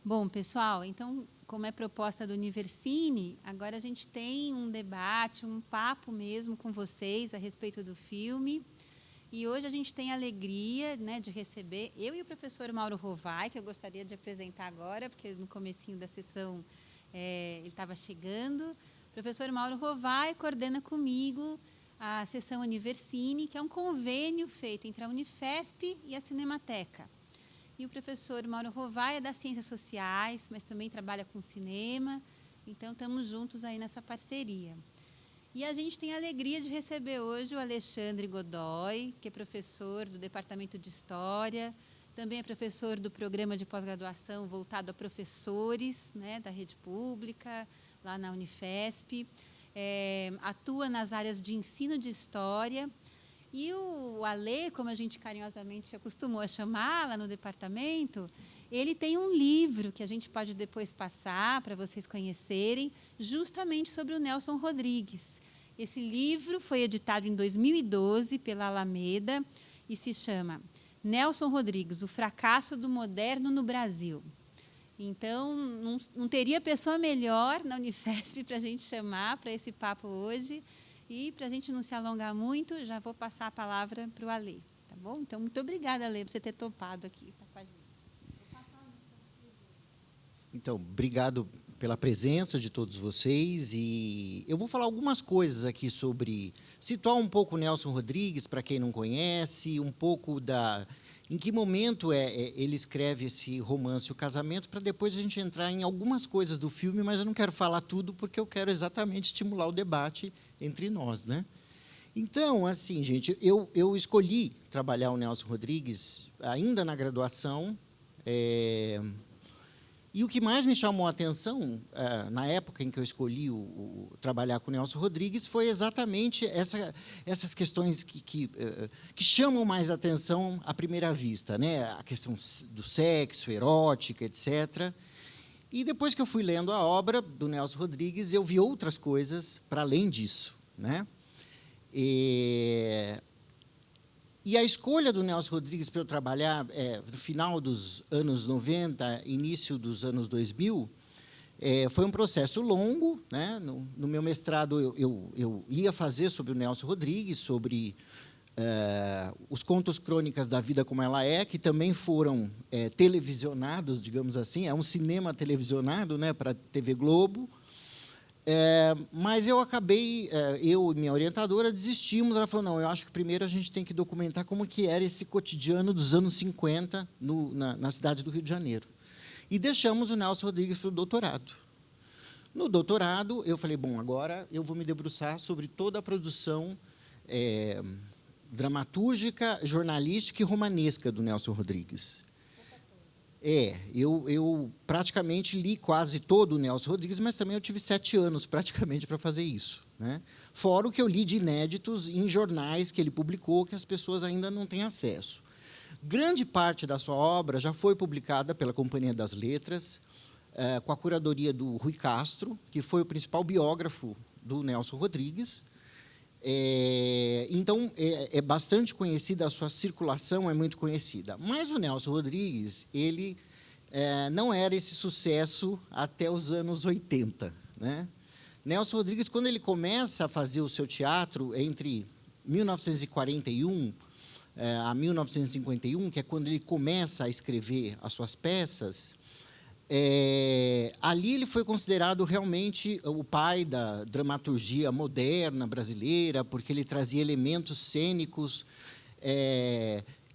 Bom, pessoal, então, como é proposta do Universine, agora a gente tem um debate, um papo mesmo com vocês a respeito do filme. E hoje a gente tem a alegria, né, de receber eu e o professor Mauro Rovai, que eu gostaria de apresentar agora, porque no comecinho da sessão ele estava chegando. O professor Mauro Rovai coordena comigo a sessão Universine, que é um convênio feito entre a Unifesp e a Cinemateca. E o professor Mauro Rovai é das Ciências Sociais, mas também trabalha com cinema, então estamos juntos aí nessa parceria. E a gente tem a alegria de receber hoje o Alexandre Godoy, que é professor do Departamento de História, também é professor do programa de pós-graduação voltado a professores, né, da rede pública, lá na Unifesp, atua nas áreas de ensino de história. E o Alê, como a gente carinhosamente acostumou a chamar lá no departamento, ele tem um livro que a gente pode depois passar para vocês conhecerem, justamente sobre o Nelson Rodrigues. Esse livro foi editado em 2012 pela Alameda e se chama Nelson Rodrigues, o fracasso do moderno no Brasil. Então, não teria pessoa melhor na Unifesp para a gente chamar para esse papo hoje. E, para a gente não se alongar muito, já vou passar a palavra para o Alê, tá bom? Então, muito obrigada, Alê, por você ter topado aqui estar com a gente. Então, obrigado pela presença de todos vocês. E eu vou falar algumas coisas aqui sobre... Situar um pouco o Nelson Rodrigues, para quem não conhece, um pouco da... Em que momento ele escreve esse romance, O Casamento, para depois a gente entrar em algumas coisas do filme, mas eu não quero falar tudo, porque eu quero exatamente estimular o debate entre nós, né? Então, assim, gente, eu escolhi trabalhar o Nelson Rodrigues ainda na graduação, e o que mais me chamou a atenção, na época em que eu escolhi trabalhar com o Nelson Rodrigues, foi exatamente essas questões que chamam mais atenção à primeira vista, né? A questão do sexo, erótica, etc. E depois que eu fui lendo a obra do Nelson Rodrigues, eu vi outras coisas para além disso, né? E a escolha do Nelson Rodrigues para eu trabalhar no final dos anos 90, início dos anos 2000, foi um processo longo, né? No meu mestrado, eu ia fazer sobre o Nelson Rodrigues, sobre os contos crônicas da vida como ela é, que também foram televisionados, digamos assim, é um cinema televisionado, né, para a TV Globo. Mas eu acabei, eu e minha orientadora desistimos. Ela falou, não, eu acho que primeiro a gente tem que documentar como que era esse cotidiano dos anos 50 na cidade do Rio de Janeiro. E deixamos o Nelson Rodrigues para o doutorado. No doutorado, eu falei, bom, agora eu vou me debruçar sobre toda a produção dramatúrgica, jornalística e romanesca do Nelson Rodrigues. Eu praticamente li quase todo o Nelson Rodrigues, mas também eu tive 7 anos, praticamente, para fazer isso, né? Fora o que eu li de inéditos em jornais que ele publicou, que as pessoas ainda não têm acesso. Grande parte da sua obra já foi publicada pela Companhia das Letras, com a curadoria do Rui Castro, que foi o principal biógrafo do Nelson Rodrigues. Então, é bastante conhecida, a sua circulação é muito conhecida. Mas o Nelson Rodrigues, ele não era esse sucesso até os anos 80. Né? Nelson Rodrigues, quando ele começa a fazer o seu teatro, entre 1941 a 1951, que é quando ele começa a escrever as suas peças, ali ele foi considerado realmente o pai da dramaturgia moderna brasileira, porque ele trazia elementos cênicos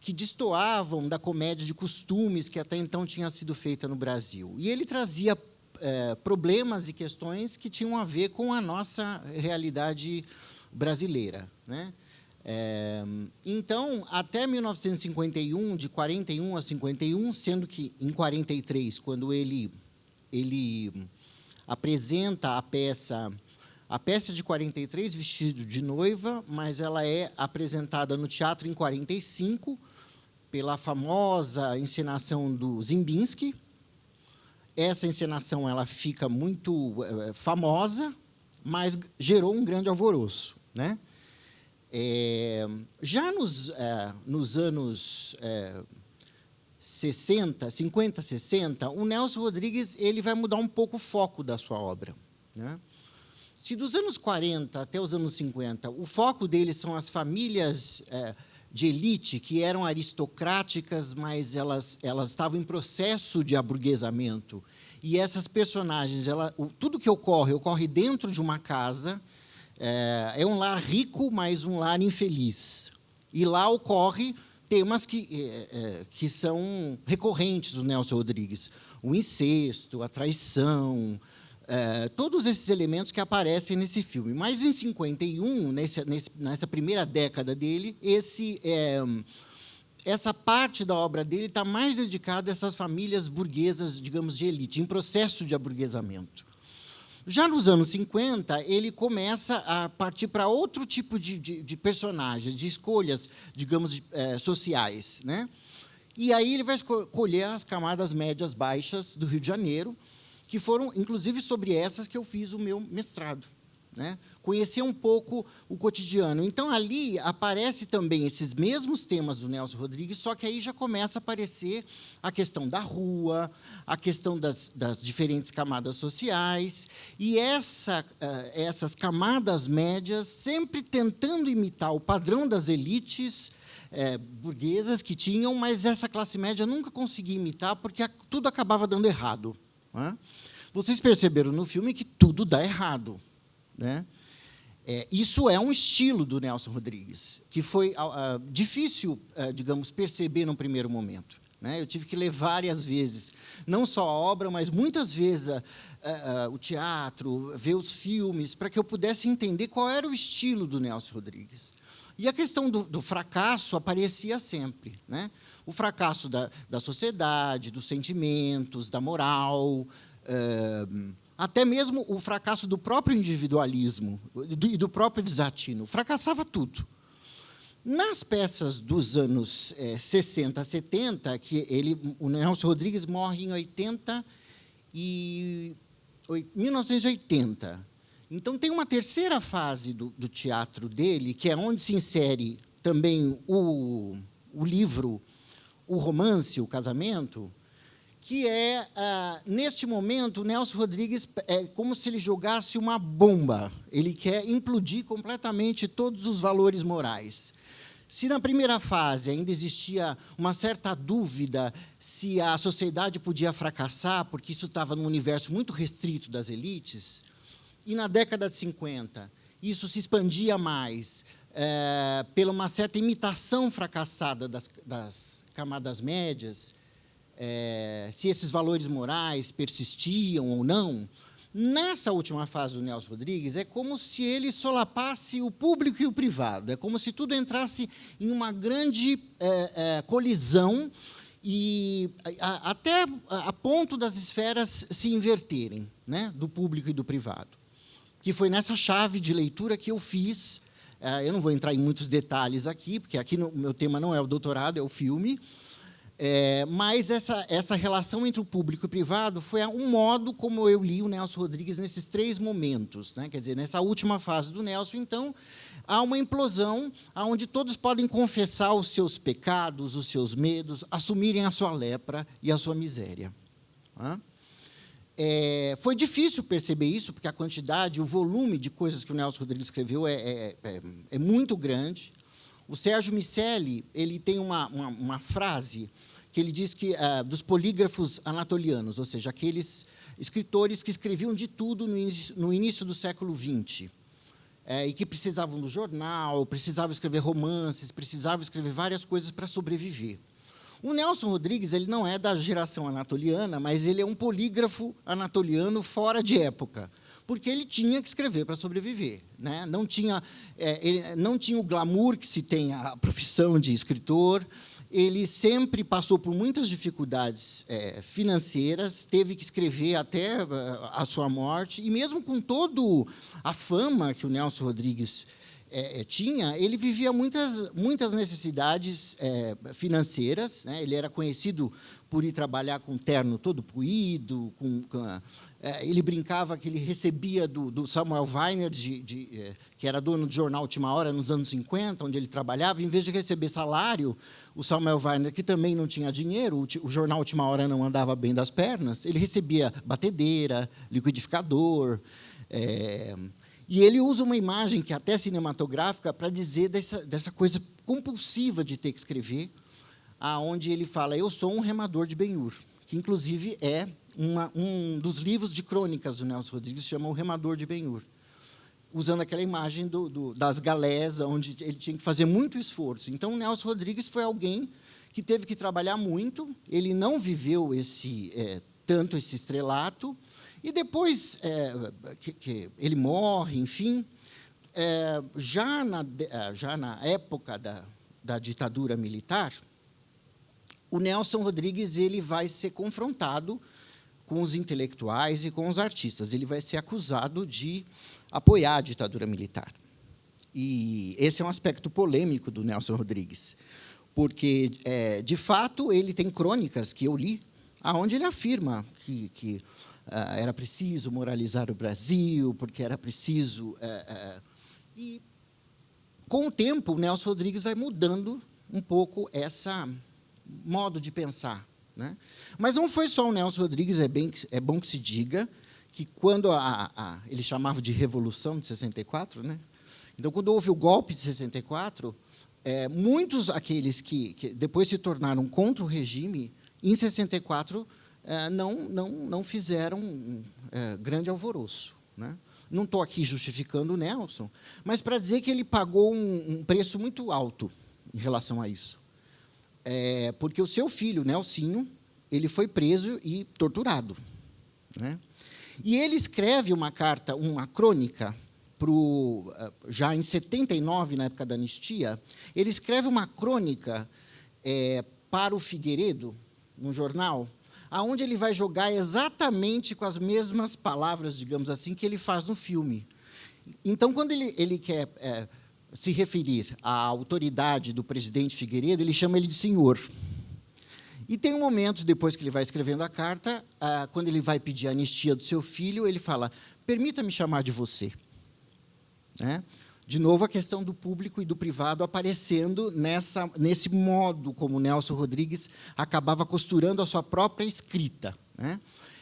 que destoavam da comédia de costumes que até então tinha sido feita no Brasil. E ele trazia problemas e questões que tinham a ver com a nossa realidade brasileira, né? Então, até 1951, de 41 a 51, sendo que, em 43, quando ele apresenta a peça de 43, Vestido de Noiva, mas ela é apresentada no teatro em 45, pela famosa encenação do Zimbinski. Essa encenação ela fica muito famosa, mas gerou um grande alvoroço, né? Já nos anos 50, 60, o Nelson Rodrigues ele vai mudar um pouco o foco da sua obra, né? Se dos anos 40 até os anos 50, o foco dele são as famílias de elite, que eram aristocráticas, mas elas estavam em processo de aburguesamento. E essas personagens, tudo que ocorre dentro de uma casa, é um lar rico, mas um lar infeliz. E lá ocorre temas que são recorrentes do Nelson Rodrigues. O incesto, a traição, todos esses elementos que aparecem nesse filme. Mas, em 51, nessa primeira década dele, essa parte da obra dele está mais dedicada a essas famílias burguesas, digamos, de elite, em processo de aburguesamento. Já nos anos 50, ele começa a partir para outro tipo de personagens, de escolhas, digamos, sociais, né? E aí ele vai escolher as camadas médias baixas do Rio de Janeiro, que foram, inclusive, sobre essas que eu fiz o meu mestrado, né? Conhecer um pouco o cotidiano. Então, ali aparece também esses mesmos temas do Nelson Rodrigues, só que aí já começa a aparecer a questão da rua, a questão das diferentes camadas sociais, e essas camadas médias sempre tentando imitar o padrão das elites burguesas que tinham, mas essa classe média nunca conseguia imitar, porque tudo acabava dando errado, né? Vocês perceberam no filme que tudo dá errado, né? Isso é um estilo do Nelson Rodrigues, que foi difícil, digamos, perceber no primeiro momento, né? Eu tive que ler várias vezes, não só a obra, mas muitas vezes o teatro, ver os filmes, para que eu pudesse entender qual era o estilo do Nelson Rodrigues. E a questão do fracasso aparecia sempre, né? O fracasso da sociedade, dos sentimentos, da moral, até mesmo o fracasso do próprio individualismo e do próprio desatino. Fracassava tudo. Nas peças dos anos 60, 70, o Nelson Rodrigues morre em 1980. Então, tem uma terceira fase do teatro dele, que é onde se insere também o livro, o romance, o casamento, que neste momento, o Nelson Rodrigues é como se ele jogasse uma bomba. Ele quer implodir completamente todos os valores morais. Se na primeira fase ainda existia uma certa dúvida se a sociedade podia fracassar, porque isso estava num universo muito restrito das elites, e na década de 50, isso se expandia mais pela uma certa imitação fracassada das camadas médias, se esses valores morais persistiam ou não. Nessa última fase do Nelson Rodrigues, é como se ele solapasse o público e o privado, é como se tudo entrasse em uma grande colisão, e até a ponto das esferas se inverterem, né, do público e do privado. Que foi nessa chave de leitura que eu fiz. Eu não vou entrar em muitos detalhes aqui, porque aqui o meu tema não é o doutorado, é o filme. Mas essa relação entre o público e o privado foi um modo como eu li o Nelson Rodrigues nesses três momentos, né? Quer dizer, nessa última fase do Nelson, então, há uma implosão onde todos podem confessar os seus pecados, os seus medos, assumirem a sua lepra e a sua miséria. Foi difícil perceber isso, porque a quantidade, o volume de coisas que o Nelson Rodrigues escreveu é muito grande. O Sérgio Miceli ele tem uma frase que ele diz que dos polígrafos anatolianos, ou seja, aqueles escritores que escreviam de tudo no início do século XX, e que precisavam do jornal, precisavam escrever romances, precisavam escrever várias coisas para sobreviver. O Nelson Rodrigues ele não é da geração anatoliana, mas ele é um polígrafo anatoliano fora de época, porque ele tinha que escrever para sobreviver, né? Ele não tinha o glamour que se tem a profissão de escritor. Ele sempre passou por muitas dificuldades financeiras, teve que escrever até a sua morte, e mesmo com toda a fama que o Nelson Rodrigues tinha, ele vivia muitas necessidades financeiras, né? Ele era conhecido por ir trabalhar com terno todo puído, ele brincava que ele recebia do Samuel Weiner, que era dono do jornal Última Hora, nos anos 50, onde ele trabalhava, em vez de receber salário, o Samuel Weiner, que também não tinha dinheiro, o jornal Última Hora não andava bem das pernas, ele recebia batedeira, liquidificador. E ele usa uma imagem que é até cinematográfica para dizer dessa coisa compulsiva de ter que escrever, aonde ele fala, eu sou um remador de Ben-Hur, que, inclusive, é um dos livros de crônicas do Nelson Rodrigues, chama O Remador de Ben-Hur, usando aquela imagem das galés, onde ele tinha que fazer muito esforço. Então, o Nelson Rodrigues foi alguém que teve que trabalhar muito, ele não viveu tanto esse estrelato, e depois que ele morre, enfim, já na época da ditadura militar, o Nelson Rodrigues ele vai ser confrontado com os intelectuais e com os artistas. Ele vai ser acusado de apoiar a ditadura militar. E esse é um aspecto polêmico do Nelson Rodrigues, porque, de fato, ele tem crônicas que eu li, onde ele afirma que era preciso moralizar o Brasil, porque era preciso... E, com o tempo, o Nelson Rodrigues vai mudando um pouco esse modo de pensar, né? Mas não foi só o Nelson Rodrigues, é bom que se diga, que quando ele chamava de Revolução de 64, né? Então, quando houve o golpe de 64, muitos aqueles que depois se tornaram contra o regime, em 64, não fizeram grande alvoroço, né? Não estou aqui justificando o Nelson, mas para dizer que ele pagou um preço muito alto em relação a isso. Porque o seu filho, Nelsinho, ele foi preso e torturado, né? E ele escreve uma carta, uma crônica, já em 79, na época da anistia, ele escreve uma crônica para o Figueiredo, no jornal, aonde ele vai jogar exatamente com as mesmas palavras, digamos assim, que ele faz no filme. Então, quando ele quer se referir à autoridade do presidente Figueiredo, ele chama ele de senhor. E tem um momento, depois que ele vai escrevendo a carta, quando ele vai pedir a anistia do seu filho, ele fala, permita-me chamar de você. Né? De novo, a questão do público e do privado aparecendo nesse modo como Nelson Rodrigues acabava costurando a sua própria escrita, né?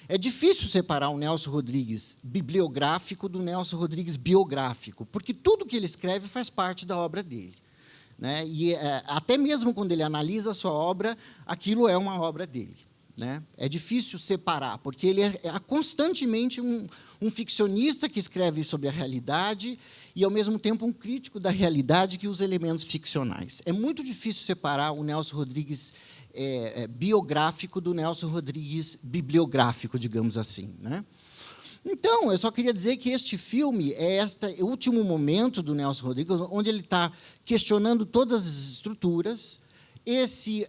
É difícil separar o Nelson Rodrigues bibliográfico do Nelson Rodrigues biográfico, porque tudo que ele escreve faz parte da obra dele, né? E até mesmo quando ele analisa a sua obra, aquilo é uma obra dele, né? É difícil separar, porque ele é constantemente um ficcionista que escreve sobre a realidade e, ao mesmo tempo, um crítico da realidade que usa elementos ficcionais. É muito difícil separar o Nelson Rodrigues biográfico do Nelson Rodrigues bibliográfico, digamos assim, né? Então, eu só queria dizer que este filme é este último momento do Nelson Rodrigues, onde ele está questionando todas as estruturas. Esse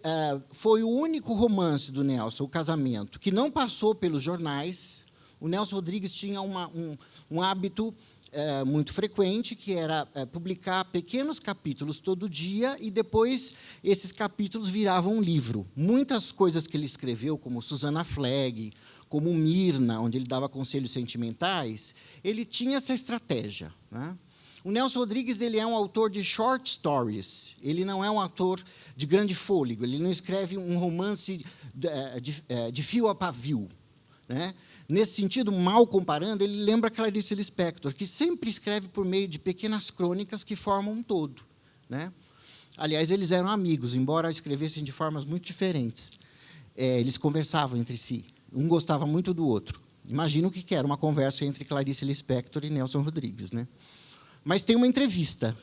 foi o único romance do Nelson, O Casamento, que não passou pelos jornais. O Nelson Rodrigues tinha um hábito muito frequente, que era publicar pequenos capítulos todo dia, e depois esses capítulos viravam um livro. Muitas coisas que ele escreveu, como Susana Flegg, como Mirna, onde ele dava conselhos sentimentais, ele tinha essa estratégia, né? O Nelson Rodrigues ele é um autor de short stories, ele não é um autor de grande fôlego, ele não escreve um romance de fio a pavio, né? Nesse sentido, mal comparando, ele lembra Clarice Lispector, que sempre escreve por meio de pequenas crônicas que formam um todo, né? Aliás, eles eram amigos, embora escrevessem de formas muito diferentes. Eles conversavam entre si, um gostava muito do outro. Imagina o que era uma conversa entre Clarice Lispector e Nelson Rodrigues, né? Mas tem uma entrevista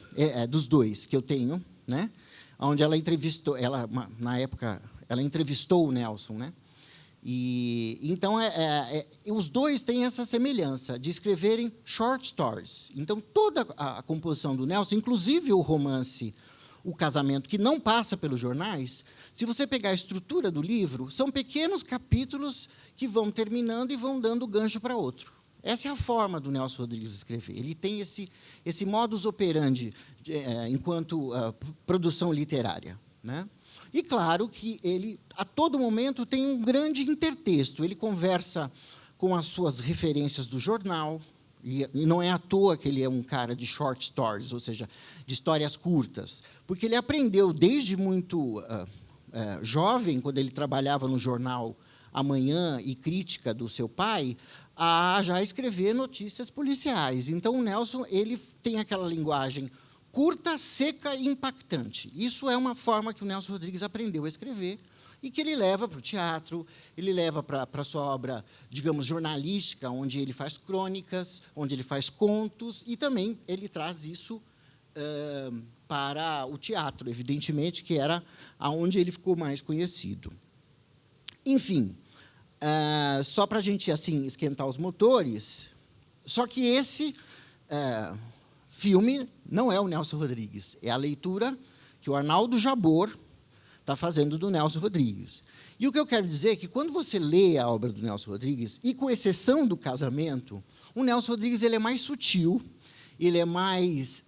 dos dois que eu tenho, né? Onde ela entrevistou, na época, ela entrevistou o Nelson, né? E então os dois têm essa semelhança de escreverem short stories. Então toda a composição do Nelson, inclusive o romance O Casamento, que não passa pelos jornais, se você pegar a estrutura do livro, são pequenos capítulos que vão terminando e vão dando gancho para outro. Essa é a forma do Nelson Rodrigues escrever. Ele tem esse modus operandi enquanto produção literária, né? E, claro, que ele, a todo momento, tem um grande intertexto. Ele conversa com as suas referências do jornal, e não é à toa que ele é um cara de short stories, ou seja, de histórias curtas, porque ele aprendeu desde muito jovem, quando ele trabalhava no jornal Amanhã e Crítica do seu pai, a já escrever notícias policiais. Então, o Nelson ele tem aquela linguagem curta, seca e impactante. Isso é uma forma que o Nelson Rodrigues aprendeu a escrever e que ele leva para o teatro, ele leva para a sua obra, digamos, jornalística, onde ele faz crônicas, onde ele faz contos, e também ele traz isso para o teatro, evidentemente, que era aonde ele ficou mais conhecido. Enfim, só para a gente assim, esquentar os motores, só que esse filme não é o Nelson Rodrigues, é a leitura que o Arnaldo Jabor está fazendo do Nelson Rodrigues. E o que eu quero dizer é que, quando você lê a obra do Nelson Rodrigues, e com exceção do Casamento, o Nelson Rodrigues ele é mais sutil, ele é mais,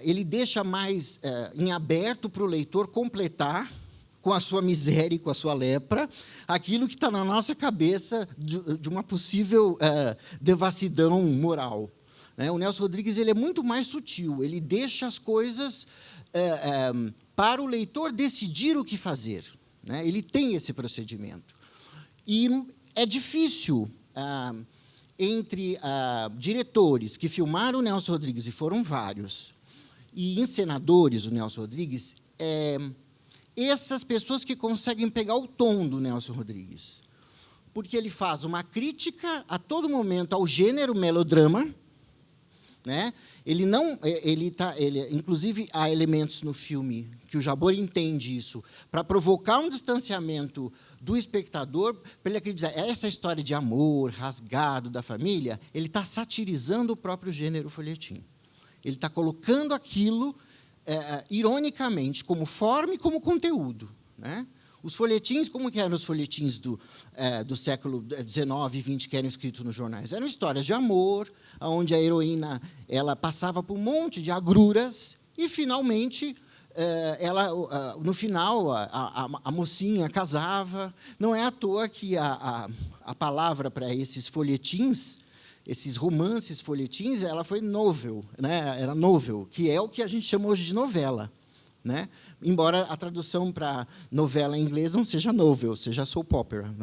ele deixa mais em aberto para o leitor completar, com a sua miséria e com a sua lepra, aquilo que está na nossa cabeça de uma possível devassidão moral. O Nelson Rodrigues ele é muito mais sutil, ele deixa as coisas para o leitor decidir o que fazer. Ele tem esse procedimento. E é difícil, entre diretores que filmaram o Nelson Rodrigues, e foram vários, e encenadores do Nelson Rodrigues, essas pessoas que conseguem pegar o tom do Nelson Rodrigues. Porque ele faz uma crítica a todo momento ao gênero melodrama, inclusive, há elementos no filme que o Jabor entende isso, para provocar um distanciamento do espectador, para ele acreditar, essa história de amor, rasgado da família, ele está satirizando o próprio gênero folhetim. Ele está colocando aquilo, ironicamente, como forma e como conteúdo. Os folhetins, como que eram os folhetins do século XIX e XX que eram escritos nos jornais? Eram histórias de amor, onde a heroína ela passava por um monte de agruras e, finalmente, no final, a mocinha casava. Não é à toa que a palavra para esses folhetins, esses romances folhetins, ela foi novel, era novel, que é o que a gente chama hoje de novela. Embora a tradução para novela em inglês não seja novel, seja soap opera.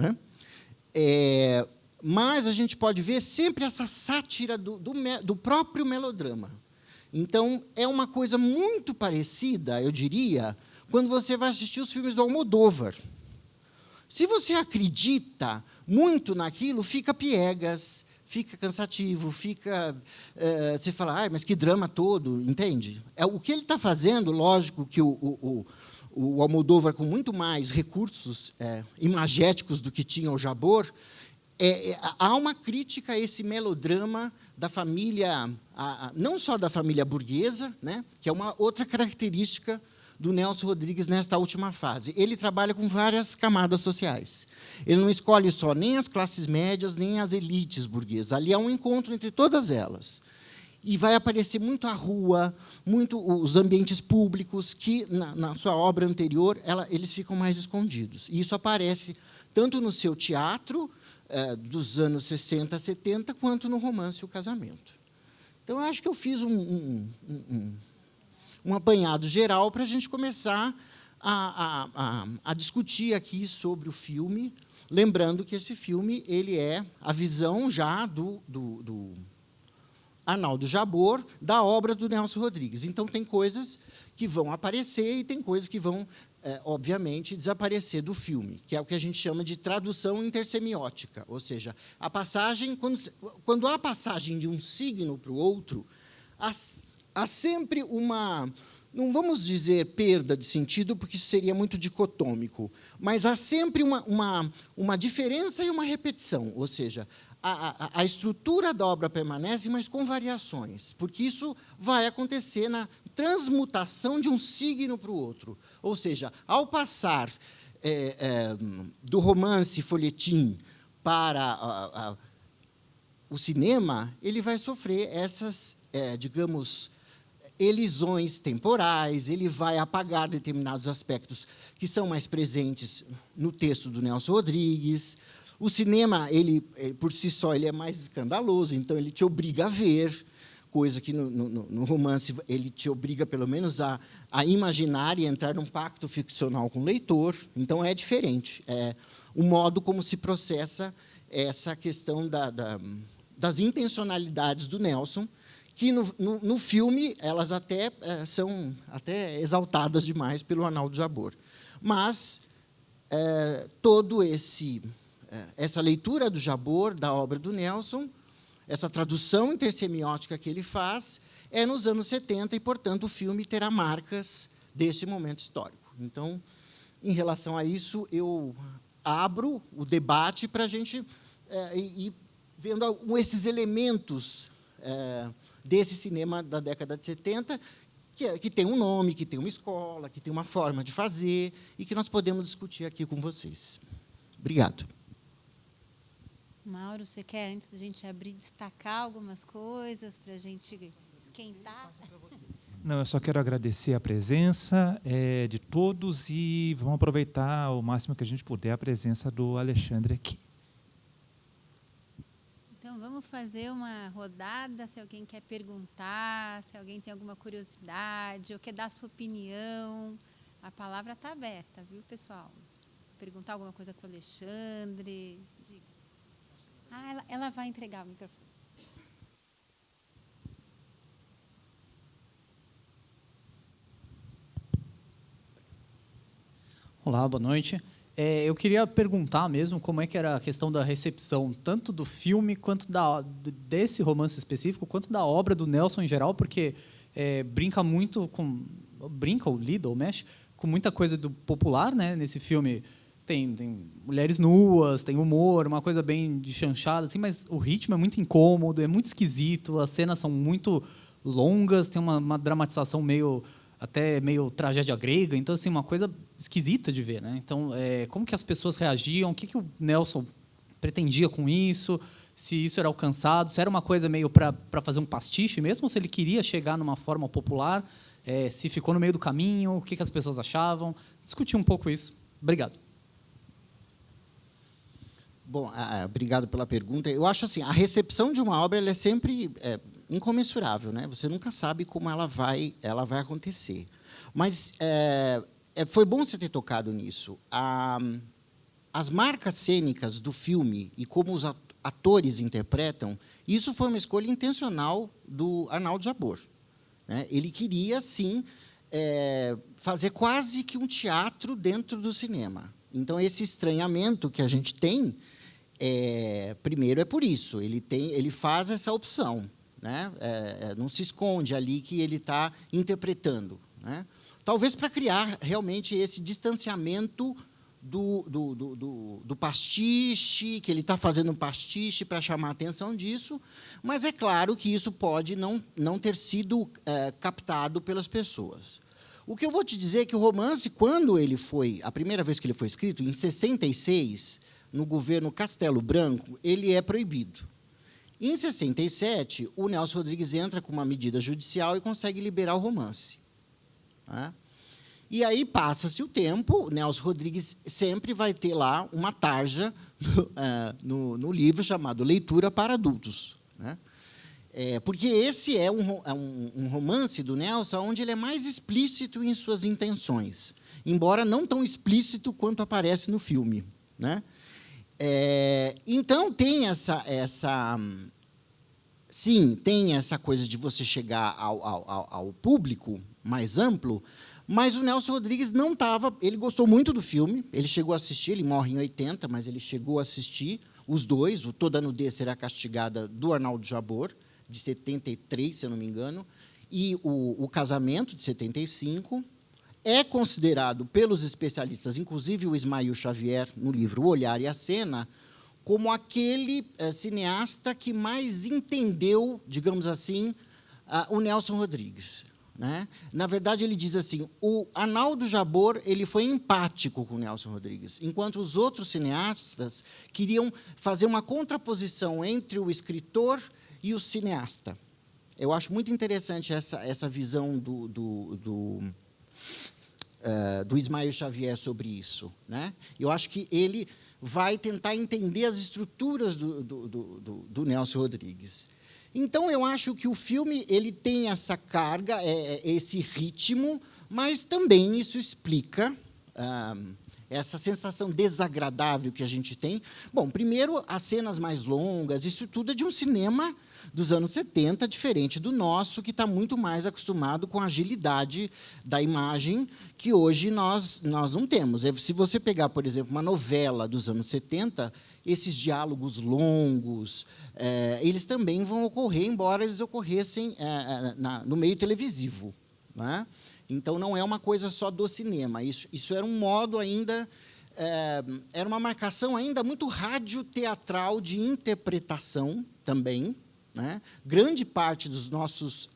Mas a gente pode ver sempre essa sátira do próprio melodrama. Então, é uma coisa muito parecida, eu diria, quando você vai assistir os filmes do Almodóvar. Se você acredita muito naquilo, fica piegas, fica cansativo, você fala, mas que drama todo, entende? O que ele está fazendo, lógico que o Almodóvar, com muito mais recursos imagéticos do que tinha o Jabor, há uma crítica a esse melodrama da família, não só da família burguesa, que é uma outra característica do Nelson Rodrigues nesta última fase. Ele trabalha com várias camadas sociais. Ele não escolhe só nem as classes médias, nem as elites burguesas. Ali há um encontro entre todas elas. E vai aparecer muito a rua, muito os ambientes públicos, que, na sua obra anterior, eles ficam mais escondidos. E isso aparece tanto no seu teatro, dos anos 60, 70, quanto no romance O Casamento. Então, eu acho que eu fiz um apanhado geral para a gente começar a discutir aqui sobre o filme, lembrando que esse filme ele é a visão já do Arnaldo Jabor da obra do Nelson Rodrigues. Então, tem coisas que vão aparecer e tem coisas que vão, obviamente, desaparecer do filme, que é o que a gente chama de tradução intersemiótica, ou seja, a passagem, quando há a passagem de um signo para o outro, há sempre uma, não vamos dizer perda de sentido, porque isso seria muito dicotômico, mas há sempre uma diferença e uma repetição, ou seja, a estrutura da obra permanece, mas com variações, porque isso vai acontecer na transmutação de um signo para o outro. Ou seja, ao passar do romance folhetim para o cinema, ele vai sofrer essas, digamos, elisões temporais, ele vai apagar determinados aspectos que são mais presentes no texto do Nelson Rodrigues. O cinema, ele por si só, ele é mais escandaloso, então ele te obriga a ver, coisa que no romance ele te obriga, pelo menos, a imaginar e entrar num pacto ficcional com o leitor. Então, é diferente. O modo como se processa essa questão das intencionalidades do Nelson, que no filme elas até são até exaltadas demais pelo Arnaldo Jabor. Mas todo essa leitura do Jabor, da obra do Nelson, essa tradução intersemiótica que ele faz, é nos anos 70, e, portanto, o filme terá marcas desse momento histórico. Então, em relação a isso, eu abro o debate para a gente ir vendo esses elementos desse cinema da década de 70, que tem um nome, que tem uma escola, que tem uma forma de fazer, e que nós podemos discutir aqui com vocês. Obrigado. Mauro, você quer, antes da gente abrir, destacar algumas coisas para a gente esquentar? Não, eu só quero agradecer a presença de todos e vamos aproveitar o máximo que a gente puder a presença do Alexandre aqui. Então, vamos fazer uma rodada, se alguém quer perguntar, se alguém tem alguma curiosidade, ou quer dar sua opinião. A palavra está aberta, viu, pessoal? Perguntar alguma coisa para o Alexandre. Ela vai entregar o microfone. Olá, boa noite. Eu queria perguntar mesmo como é que era a questão da recepção, tanto do filme, quanto desse romance específico, quanto da obra do Nelson em geral, porque brinca muito com... Brinca, ou lida, ou mexe, com muita coisa do popular, né? Nesse filme tem mulheres nuas, tem humor, uma coisa bem de chanchada, assim, mas o ritmo é muito incômodo, é muito esquisito, as cenas são muito longas, tem uma dramatização até meio tragédia grega, então, assim, uma coisa esquisita de ver, né? Então, como que as pessoas reagiam, o que o Nelson pretendia com isso, se isso era alcançado, se era uma coisa meio para fazer um pastiche mesmo, ou se ele queria chegar numa forma popular, se ficou no meio do caminho, o que as pessoas achavam, discutir um pouco isso. Obrigado. Bom, obrigado pela pergunta. Eu acho assim, a recepção de uma obra ela é sempre incomensurável, né? Você nunca sabe como ela vai acontecer. Mas foi bom você ter tocado nisso. As marcas cênicas do filme e como os atores interpretam, isso foi uma escolha intencional do Arnaldo Jabor, né? Ele queria, sim, fazer quase que um teatro dentro do cinema. Então, esse estranhamento que a gente tem, primeiro é por isso, ele faz essa opção, né? Não se esconde ali que ele está interpretando, né? Talvez para criar realmente esse distanciamento do pastiche, que ele está fazendo um pastiche para chamar a atenção disso, mas é claro que isso pode não ter sido captado pelas pessoas. O que eu vou te dizer é que o romance, quando a primeira vez que ele foi escrito, em 66, no governo Castelo Branco, ele é proibido. Em 67, o Nelson Rodrigues entra com uma medida judicial e consegue liberar o romance, né? E aí passa-se o tempo, o Nelson Rodrigues sempre vai ter lá uma tarja no livro chamado Leitura para Adultos, né? Porque esse é um romance do Nelson onde ele é mais explícito em suas intenções, embora não tão explícito quanto aparece no filme, né? Então, tem tem essa coisa de você chegar ao público mais amplo, mas o Nelson Rodrigues não estava... Ele gostou muito do filme, ele chegou a assistir, ele morre em 80, mas ele chegou a assistir os dois, o Toda Nudez Será Castigada, do Arnaldo Jabor, de 73, se eu não me engano, e o Casamento, de 75, é considerado pelos especialistas, inclusive o Ismael Xavier, no livro O Olhar e a Cena, como aquele cineasta que mais entendeu, digamos assim, o Nelson Rodrigues, né? Na verdade, ele diz assim, o Arnaldo Jabor ele foi empático com o Nelson Rodrigues, enquanto os outros cineastas queriam fazer uma contraposição entre o escritor e o cineasta. Eu acho muito interessante essa visão do Ismael Xavier sobre isso, né? Eu acho que ele vai tentar entender as estruturas do Nelson Rodrigues. Então, eu acho que o filme ele tem essa carga, esse ritmo, mas também isso explica essa sensação desagradável que a gente tem. Bom, primeiro, as cenas mais longas, isso tudo é de um cinema dos anos 70, diferente do nosso, que está muito mais acostumado com a agilidade da imagem, que hoje nós não temos. Se você pegar, por exemplo, uma novela dos anos 70, esses diálogos longos, eles também vão ocorrer, embora eles ocorressem no meio televisivo, né? Então, não é uma coisa só do cinema. Isso era um modo ainda... era uma marcação ainda muito radioteatral de interpretação também, né? Grande parte dos nossos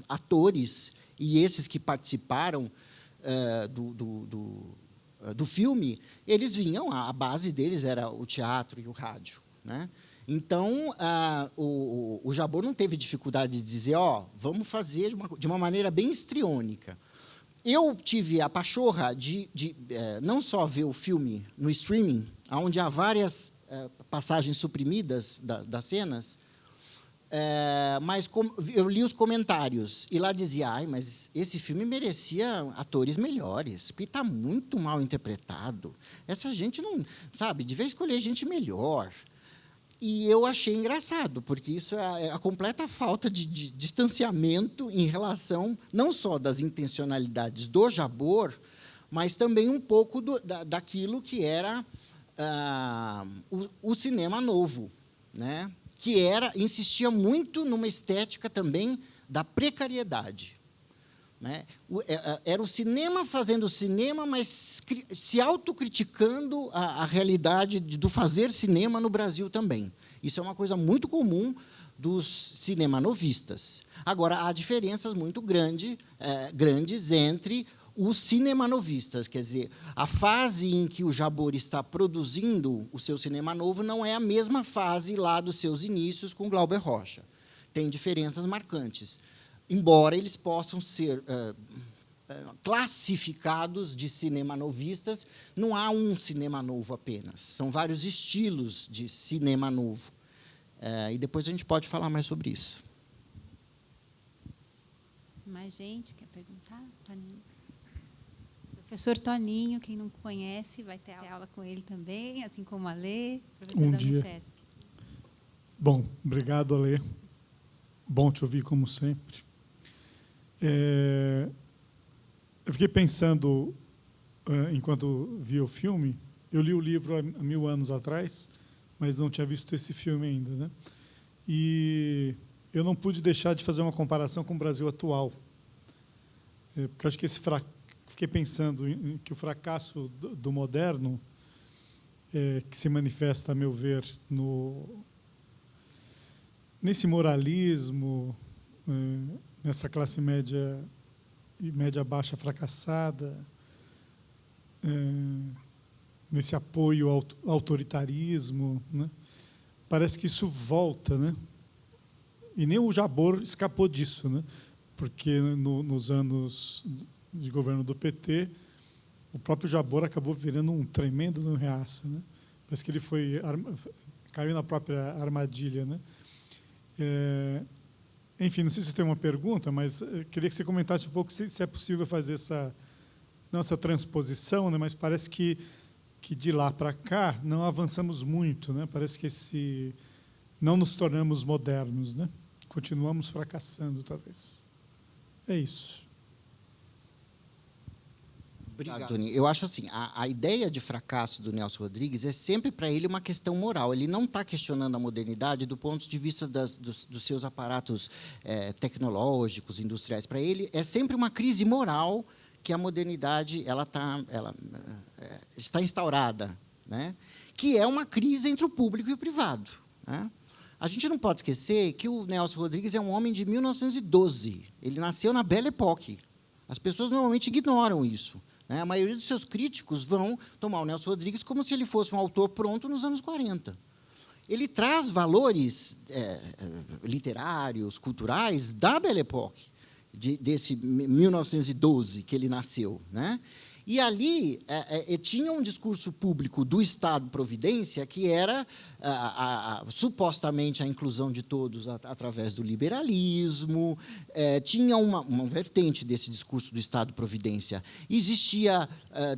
atores, e esses que participaram do filme, eles vinham, a base deles era o teatro e o rádio, né? Então, o Jabor não teve dificuldade de dizer, vamos fazer de uma maneira bem histriônica. Eu tive a pachorra de não só ver o filme no streaming, onde há várias passagens suprimidas das cenas, mas eu li os comentários, e lá dizia, mas esse filme merecia atores melhores, porque está muito mal interpretado. Essa gente não... Sabe, devia escolher gente melhor. E eu achei engraçado, porque isso é a completa falta de distanciamento em relação, não só das intencionalidades do Jabor, mas também um pouco daquilo que era o cinema novo, né? Que insistia muito numa estética também da precariedade, né? Era o cinema fazendo cinema, mas se autocriticando a realidade do fazer cinema no Brasil também. Isso é uma coisa muito comum dos cinemanovistas. Agora, há diferenças muito grandes entre os cinemanovistas, quer dizer, a fase em que o Jabor está produzindo o seu cinema novo não é a mesma fase lá dos seus inícios com Glauber Rocha. Tem diferenças marcantes, embora eles possam ser classificados de cinemanovistas, não há um cinema novo apenas, são vários estilos de cinema novo. E depois a gente pode falar mais sobre isso. Mais gente quer perguntar? Toninho. Professor Toninho, quem não conhece, vai ter aula com ele também, assim como a Lê, professor da Unifesp. Bom, obrigado, Alê. Bom te ouvir, como sempre. Eu fiquei pensando, enquanto via o filme, eu li o livro há 1000 anos atrás, mas não tinha visto esse filme ainda, né? E eu não pude deixar de fazer uma comparação com o Brasil atual, porque acho que fiquei pensando que o fracasso do moderno, que se manifesta, a meu ver, nesse moralismo, nessa classe média e média baixa fracassada, nesse apoio ao autoritarismo, né? Parece que isso volta, né? E nem o Jabor escapou disso, né? Porque nos anos de governo do PT, o próprio Jabor acabou virando um tremendo reaça, né? Parece que ele caiu na própria armadilha, né? Enfim, não sei se você tem uma pergunta, mas queria que você comentasse um pouco se é possível fazer essa transposição, né? Mas parece que de lá para cá não avançamos muito, né? Parece que não nos tornamos modernos, né? Continuamos fracassando, talvez. É isso. Obrigado, Tony. Eu acho assim, a ideia de fracasso do Nelson Rodrigues é sempre para ele uma questão moral. Ele não está questionando a modernidade do ponto de vista dos seus aparatos tecnológicos, industriais. Para ele é sempre uma crise moral que a modernidade está instaurada, né? Que é uma crise entre o público e o privado, né? A gente não pode esquecer que o Nelson Rodrigues é um homem de 1912. Ele nasceu na Belle Époque. As pessoas normalmente ignoram isso, né? A maioria dos seus críticos vão tomar o Nelson Rodrigues como se ele fosse um autor pronto nos anos 40. ele traz valores literários, culturais da Belle Époque, desse 1912 que ele nasceu, né? E ali tinha um discurso público do Estado-providência que era supostamente a inclusão de todos através do liberalismo. Tinha uma vertente desse discurso do Estado-providência. Existia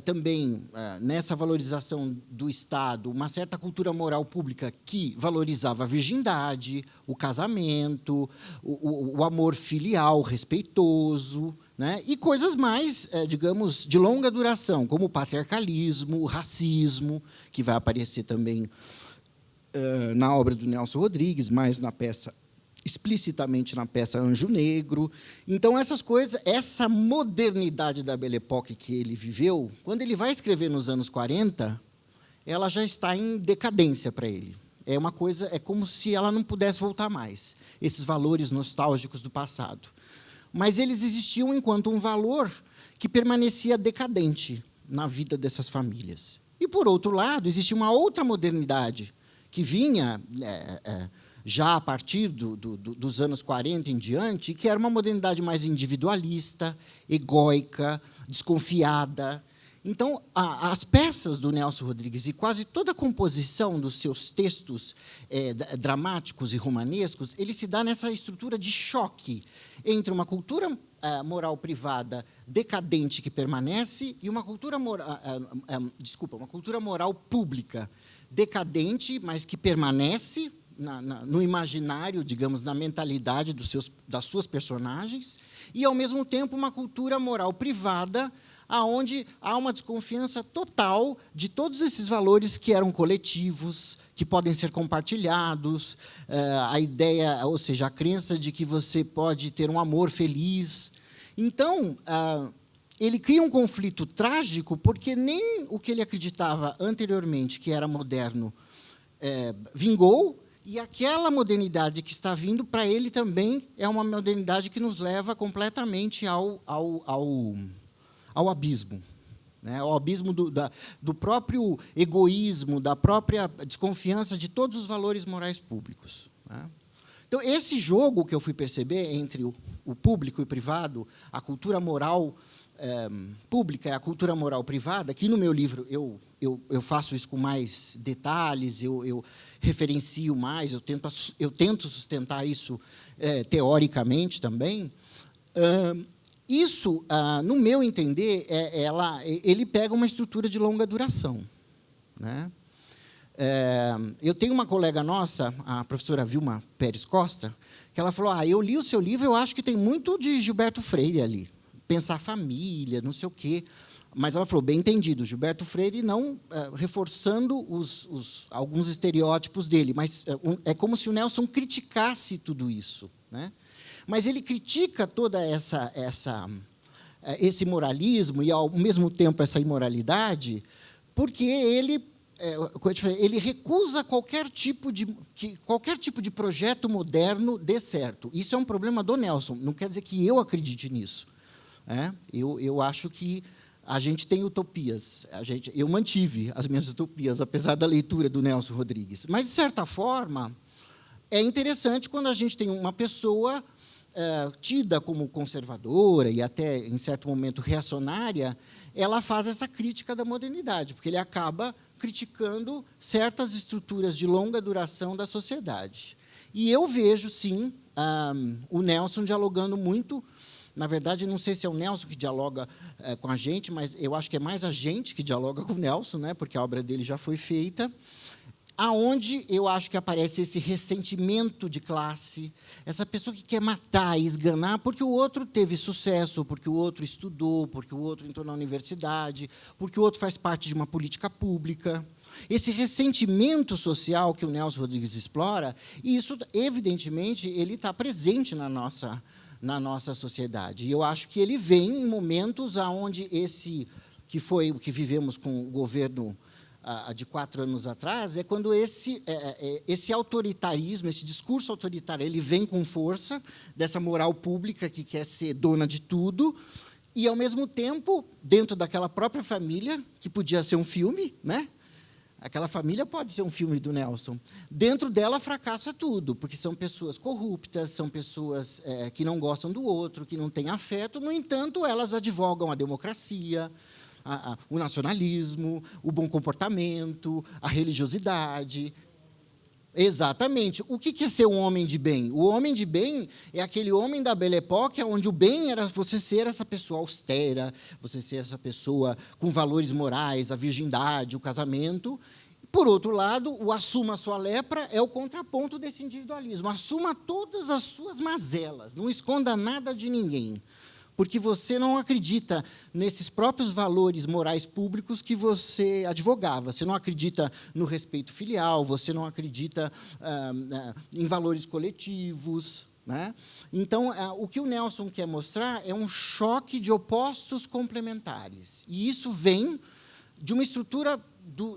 também, nessa valorização do Estado, uma certa cultura moral pública que valorizava a virgindade, o casamento, o amor filial, respeitoso, né? E coisas mais, digamos, de longa duração, como o patriarcalismo, o racismo, que vai aparecer também na obra do Nelson Rodrigues, mais na peça, explicitamente na peça Anjo Negro. Então, essas coisas, essa modernidade da Belle Époque que ele viveu, quando ele vai escrever nos anos 40, ela já está em decadência para ele. É uma coisa, é como se ela não pudesse voltar mais, esses valores nostálgicos do passado. Mas eles existiam enquanto um valor que permanecia decadente na vida dessas famílias. E, por outro lado, existia uma outra modernidade que vinha já a partir dos anos 40 em diante, que era uma modernidade mais individualista, egóica, desconfiada. Então, as peças do Nelson Rodrigues e quase toda a composição dos seus textos dramáticos e romanescos, ele se dá nessa estrutura de choque entre uma cultura moral privada decadente que permanece e uma cultura uma cultura moral pública decadente, mas que permanece no imaginário, digamos, na mentalidade das suas personagens, e, ao mesmo tempo, uma cultura moral privada, onde há uma desconfiança total de todos esses valores que eram coletivos, que podem ser compartilhados, a ideia, ou seja, a crença de que você pode ter um amor feliz. Então, ele cria um conflito trágico, porque nem o que ele acreditava anteriormente, que era moderno, vingou, e aquela modernidade que está vindo, para ele também é uma modernidade que nos leva completamente ao abismo, né? Ao abismo do próprio egoísmo, da própria desconfiança de todos os valores morais públicos, né? Então, esse jogo que eu fui perceber entre o público e o privado, a cultura moral pública e a cultura moral privada, que no meu livro eu faço isso com mais detalhes, eu referencio mais, eu tento sustentar isso teoricamente também. Isso, no meu entender, ele pega uma estrutura de longa duração, né? Eu tenho uma colega nossa, a professora Vilma Pérez Costa, que ela falou: eu li o seu livro, eu acho que tem muito de Gilberto Freire ali, pensar família, não sei o quê. Mas ela falou, bem entendido, Gilberto Freire não reforçando alguns estereótipos dele, mas é como se o Nelson criticasse tudo isso, né? Mas ele critica toda esse moralismo e, ao mesmo tempo, essa imoralidade, porque ele recusa qualquer tipo de projeto moderno dê certo. Isso é um problema do Nelson, não quer dizer que eu acredite nisso, né? Eu acho que a gente tem utopias. Eu mantive as minhas utopias, apesar da leitura do Nelson Rodrigues. Mas, de certa forma, é interessante quando a gente tem uma pessoa tida como conservadora e até, em certo momento, reacionária, ela faz essa crítica da modernidade, porque ele acaba criticando certas estruturas de longa duração da sociedade. E eu vejo, sim, o Nelson dialogando muito. Na verdade, não sei se é o Nelson que dialoga com a gente, mas eu acho que é mais a gente que dialoga com o Nelson, né, porque a obra dele já foi feita, aonde eu acho que aparece esse ressentimento de classe, essa pessoa que quer matar e esganar porque o outro teve sucesso, porque o outro estudou, porque o outro entrou na universidade, porque o outro faz parte de uma política pública. Esse ressentimento social que o Nelson Rodrigues explora, e isso, evidentemente, ele está presente na nossa sociedade. E eu acho que ele vem em momentos onde que foi o que vivemos com o governo de 4 anos atrás, é quando esse autoritarismo, esse discurso autoritário, ele vem com força dessa moral pública que quer ser dona de tudo, e, ao mesmo tempo, dentro daquela própria família, que podia ser um filme, né? Aquela família pode ser um filme do Nelson. Dentro dela fracassa tudo, porque são pessoas corruptas, são pessoas que não gostam do outro, que não têm afeto. No entanto, elas advogam a democracia, o nacionalismo, o bom comportamento, a religiosidade. Exatamente. O que é ser um homem de bem? O homem de bem é aquele homem da Belle Époque, onde o bem era você ser essa pessoa austera, você ser essa pessoa com valores morais, a virgindade, o casamento. Por outro lado, o assuma a sua lepra é o contraponto desse individualismo. Assuma todas as suas mazelas, não esconda nada de ninguém, porque você não acredita nesses próprios valores morais públicos que você advogava. Você não acredita no respeito filial, você não acredita em valores coletivos, né? Então, o que o Nelson quer mostrar é um choque de opostos complementares. E isso vem de uma estrutura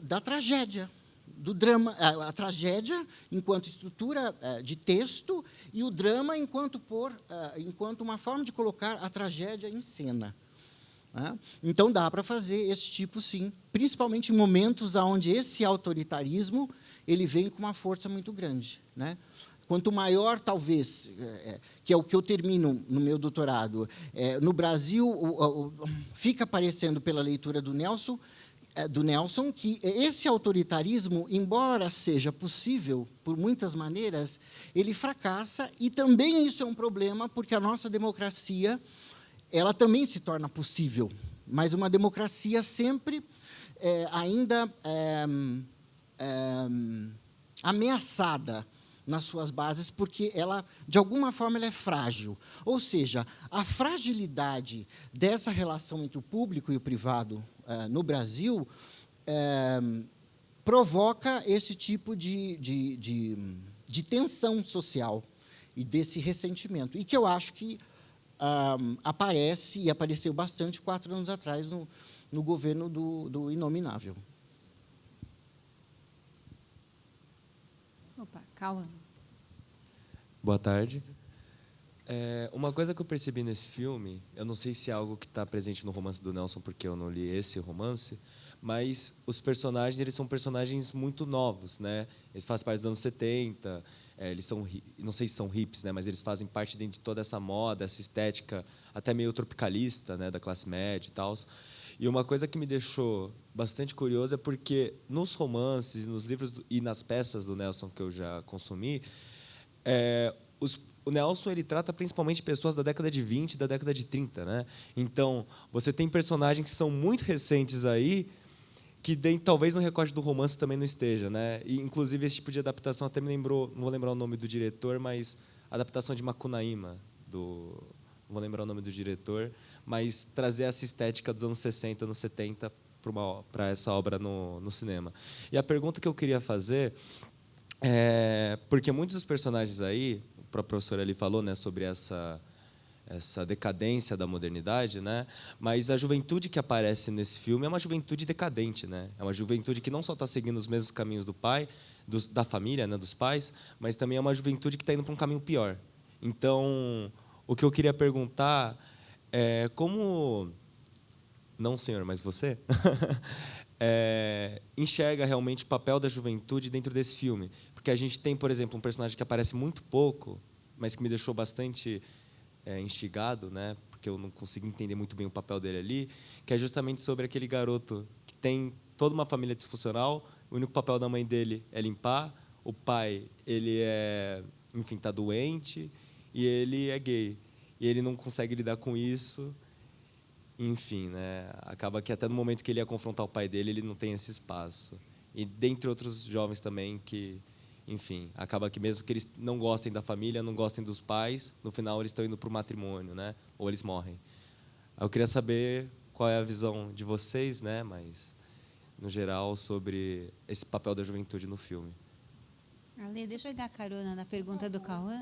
da tragédia, do drama, a tragédia enquanto estrutura de texto e o drama enquanto uma forma de colocar a tragédia em cena. Né? Então, dá para fazer esse tipo, sim, principalmente em momentos onde esse autoritarismo ele vem com uma força muito grande. Né? Quanto maior, talvez, que é o que eu termino no meu doutorado, no Brasil, fica aparecendo pela leitura do Nelson, que esse autoritarismo, embora seja possível por muitas maneiras, ele fracassa, e também isso é um problema, porque a nossa democracia ela também se torna possível, mas uma democracia sempre ainda ameaçada nas suas bases, porque ela, de alguma forma, ela é frágil. Ou seja, a fragilidade dessa relação entre o público e o privado no Brasil provoca esse tipo de tensão social e desse ressentimento, e que eu acho que aparece, e apareceu bastante 4 anos atrás, no governo do Inominável. Opa, calma. Boa tarde. Uma coisa que eu percebi nesse filme, eu não sei se é algo que está presente no romance do Nelson, porque eu não li esse romance, mas os personagens, eles são personagens muito novos, né? Eles fazem parte dos anos 70, eles são, não sei se são hippies, né? Mas eles fazem parte dentro de toda essa moda, essa estética até meio tropicalista, né? Da classe média e tal. E uma coisa que me deixou bastante curioso é porque nos romances, nos livros e nas peças do Nelson que eu já consumi, o Nelson ele trata principalmente pessoas da década de 20 e da década de 30. Né? Então, você tem personagens que são muito recentes aí, que talvez no recorte do romance também não esteja. Né? E, inclusive, esse tipo de adaptação até me lembrou, não vou lembrar o nome do diretor, mas a adaptação de Macunaíma, não vou lembrar o nome do diretor, mas trazer essa estética dos anos 60, anos 70 para essa obra no cinema. E a pergunta que eu queria fazer porque muitos dos personagens aí, a própria professora ali falou, né, sobre essa decadência da modernidade, né? Mas a juventude que aparece nesse filme é uma juventude decadente, né? É uma juventude que não só está seguindo os mesmos caminhos do pai, da família, né, dos pais, mas também é uma juventude que está indo para um caminho pior. Então, o que eu queria perguntar é como, não senhor, mas você, enxerga realmente o papel da juventude dentro desse filme. Porque a gente tem, por exemplo, um personagem que aparece muito pouco, mas que me deixou bastante instigado, né? Porque eu não consigo entender muito bem o papel dele ali, que é justamente sobre aquele garoto que tem toda uma família disfuncional, o único papel da mãe dele é limpar, o pai ele enfim, está doente, e ele é gay. E ele não consegue lidar com isso. Enfim, né? Acaba que até no momento que ele ia confrontar o pai dele, ele não tem esse espaço. E dentre outros jovens também que, enfim, acaba que mesmo que eles não gostem da família, não gostem dos pais, no final eles estão indo para o matrimônio, né? Ou eles morrem. Eu queria saber qual é a visão de vocês, né? Mas no geral sobre esse papel da juventude no filme. Ale, deixa eu dar carona na pergunta do Cauã,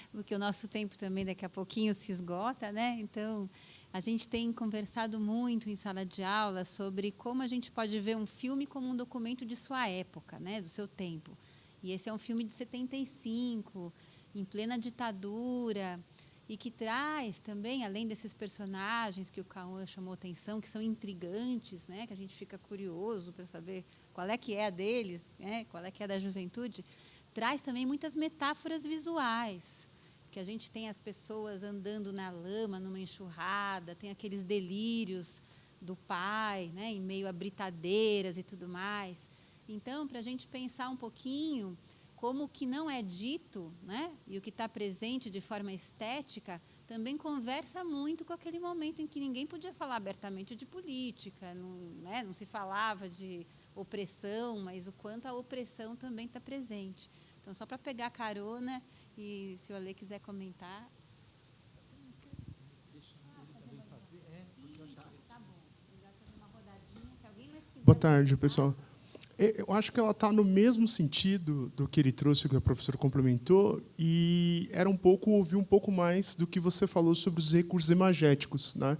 porque o nosso tempo também daqui a pouquinho se esgota, né? Então, a gente tem conversado muito em sala de aula sobre como a gente pode ver um filme como um documento de sua época, né? Do seu tempo. E esse é um filme de 75, em plena ditadura. e que traz também, além desses personagens que o Cauã chamou atenção, que são intrigantes, né, que a gente fica curioso para saber qual é que é a deles, né, qual é que é a da juventude, traz também muitas metáforas visuais, que a gente tem as pessoas andando na lama, numa enxurrada, tem aqueles delírios do pai, né, em meio a britadeiras e tudo mais. Então, para a gente pensar um pouquinho como o que não é dito, né, e o que está presente de forma estética, também conversa muito com aquele momento em que ninguém podia falar abertamente de política, não, né, não se falava de opressão, mas o quanto a opressão também está presente. Então, só para pegar carona, e se o Ale quiser comentar... Boa tarde, pessoal. Eu acho que ela está no mesmo sentido do que ele trouxe, que a professora complementou, e era ouvir um pouco mais do que você falou sobre os recursos imagéticos, né,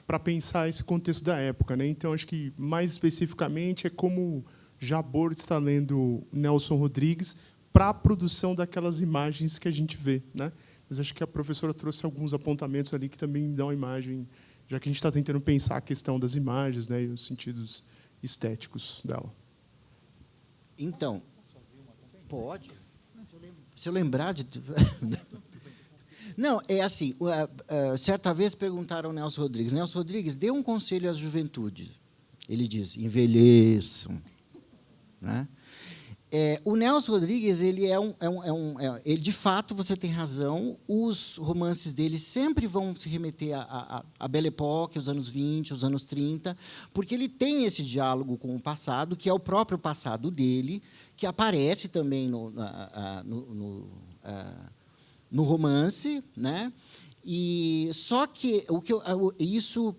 para pensar esse contexto da época, né. Então, acho que, mais especificamente, é como Jabor está lendo Nelson Rodrigues para a produção daquelas imagens que a gente vê, né. Mas acho que a professora trouxe alguns apontamentos ali que também dão a imagem, já que a gente está tentando pensar a questão das imagens, né, e os sentidos estéticos dela. Então, pode. Se eu lembrar de... Não, é assim, certa vez perguntaram ao Nelson Rodrigues, Nelson Rodrigues, dê um conselho à juventude. Ele diz, envelheçam. Né? O Nelson Rodrigues, ele ele, de fato, você tem razão, os romances dele sempre vão se remeter à Belle Époque, aos anos 20, aos anos 30, porque ele tem esse diálogo com o passado, que é o próprio passado dele, que aparece também no romance, né? E só que isso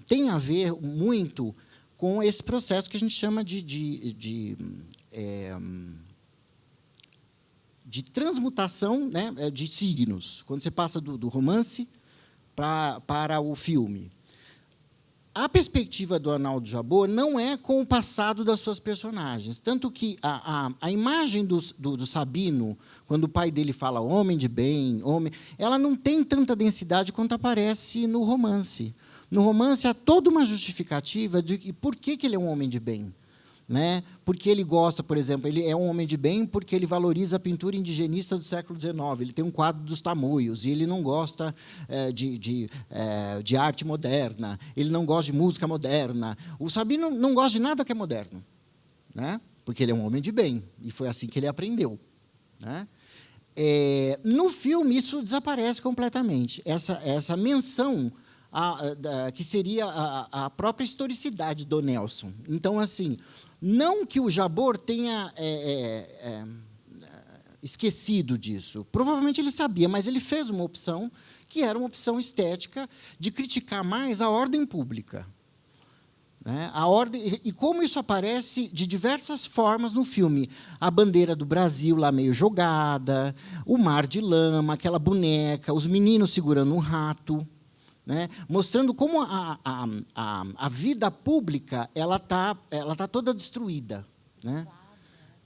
tem a ver muito com esse processo que a gente chama de transmutação, né, de signos, quando você passa do romance para o filme. A perspectiva do Arnaldo Jabor não é com o passado das suas personagens, tanto que a imagem do Sabino, quando o pai dele fala homem de bem, ela não tem tanta densidade quanto aparece no romance. No romance, há toda uma justificativa de por que ele é um homem de bem. Né? Porque ele gosta, por exemplo, ele é um homem de bem porque ele valoriza a pintura indigenista do século XIX. Ele tem um quadro dos tamoios e ele não gosta de arte moderna, ele não gosta de música moderna. O Sabino não gosta de nada que é moderno, né? Porque ele é um homem de bem e foi assim que ele aprendeu. Né? No filme, isso desaparece completamente. Essa menção que seria a própria historicidade do Nelson. Então, assim, não que o Jabor tenha esquecido disso. Provavelmente ele sabia, mas ele fez uma opção que era uma opção estética de criticar mais a ordem pública. Né? A ordem, e como isso aparece de diversas formas no filme. A bandeira do Brasil lá meio jogada, o mar de lama, aquela boneca, os meninos segurando um rato. Né? Mostrando como a vida pública ela tá toda destruída.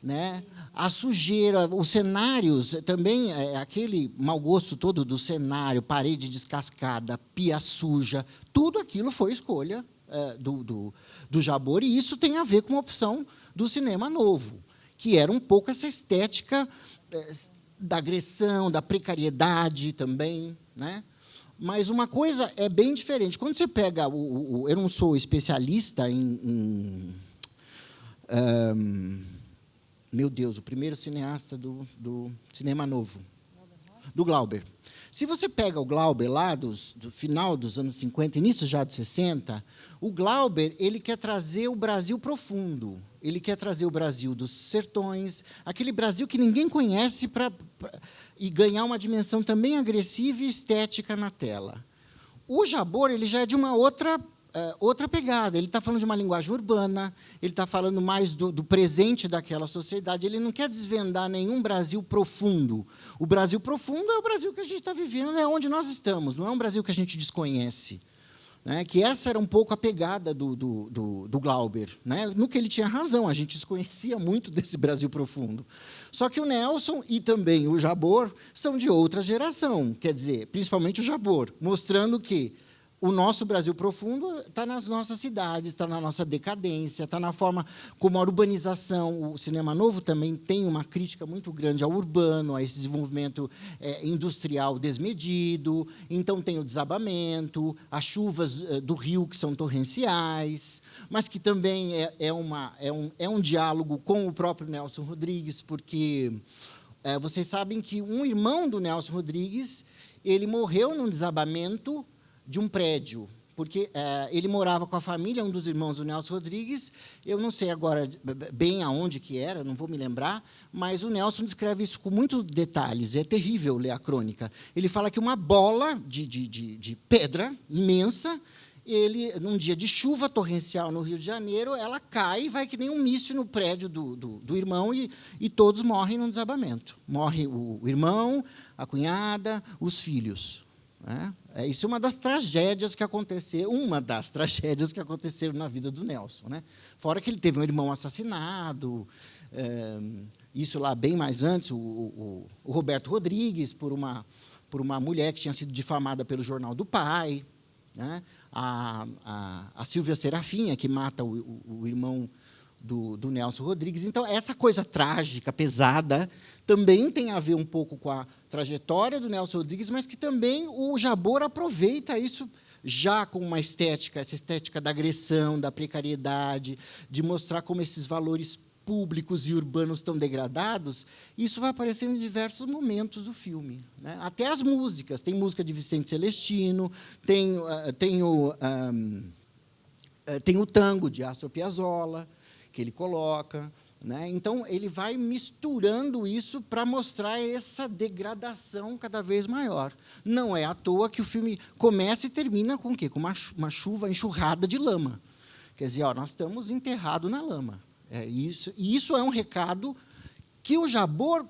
Né? A sujeira, os cenários, também aquele mau gosto todo do cenário, parede descascada, pia suja, tudo aquilo foi escolha do Jabor, e isso tem a ver com a opção do cinema novo, que era um pouco essa estética da agressão, da precariedade também. Né? Mas uma coisa é bem diferente. Quando você pega... eu não sou especialista meu Deus, o primeiro cineasta do cinema novo, do Glauber. Se você pega o Glauber lá do final dos anos 50, início já dos 60, o Glauber ele quer trazer o Brasil profundo. Ele quer trazer o Brasil dos sertões, aquele Brasil que ninguém conhece, e ganhar uma dimensão também agressiva e estética na tela. O Jabor ele já é de uma outra pegada. Ele está falando de uma linguagem urbana, ele está falando mais do presente daquela sociedade. Ele não quer desvendar nenhum Brasil profundo. O Brasil profundo é o Brasil que a gente está vivendo, é onde nós estamos, não é um Brasil que a gente desconhece. né, que essa era um pouco a pegada do Glauber, né, no que ele tinha razão, a gente desconhecia muito desse Brasil profundo. Só que o Nelson e também o Jabor são de outra geração, quer dizer, principalmente o Jabor, mostrando que o nosso Brasil profundo está nas nossas cidades, está na nossa decadência, está na forma como a urbanização. O cinema novo também tem uma crítica muito grande ao urbano, a esse desenvolvimento industrial desmedido. Então, tem o desabamento, as chuvas do rio, que são torrenciais, mas que também é um diálogo com o próprio Nelson Rodrigues, porque vocês sabem que um irmão do Nelson Rodrigues ele morreu num desabamento de um prédio, porque ele morava com a família, um dos irmãos do Nelson Rodrigues, eu não sei agora bem aonde que era, não vou me lembrar, mas o Nelson descreve isso com muitos detalhes, é terrível ler a crônica. Ele fala que uma bola de pedra imensa, num dia de chuva torrencial no Rio de Janeiro, ela cai e vai que nem um míssil no prédio do irmão e todos morrem num desabamento. Morre o irmão, a cunhada, os filhos. Isso é uma das tragédias que aconteceram na vida do Nelson, né? Fora que ele teve um irmão assassinado, isso lá bem mais antes, o Roberto Rodrigues, por uma mulher que tinha sido difamada pelo jornal do pai, né? A Silvia Serafinha, que mata o irmão do Nelson Rodrigues. Então, essa coisa trágica, pesada, também tem a ver um pouco com a trajetória do Nelson Rodrigues, mas que também o Jabor aproveita isso já com uma estética, essa estética da agressão, da precariedade, de mostrar como esses valores públicos e urbanos estão degradados. Isso vai aparecer em diversos momentos do filme, né? Até as músicas. Tem música de Vicente Celestino, tem o tango de Astor Piazzolla, que ele coloca, né? Então, ele vai misturando isso para mostrar essa degradação cada vez maior. Não é à toa que o filme começa e termina com o quê? Com uma chuva enxurrada de lama. Quer dizer, nós estamos enterrados na lama. E isso é um recado que o Jabor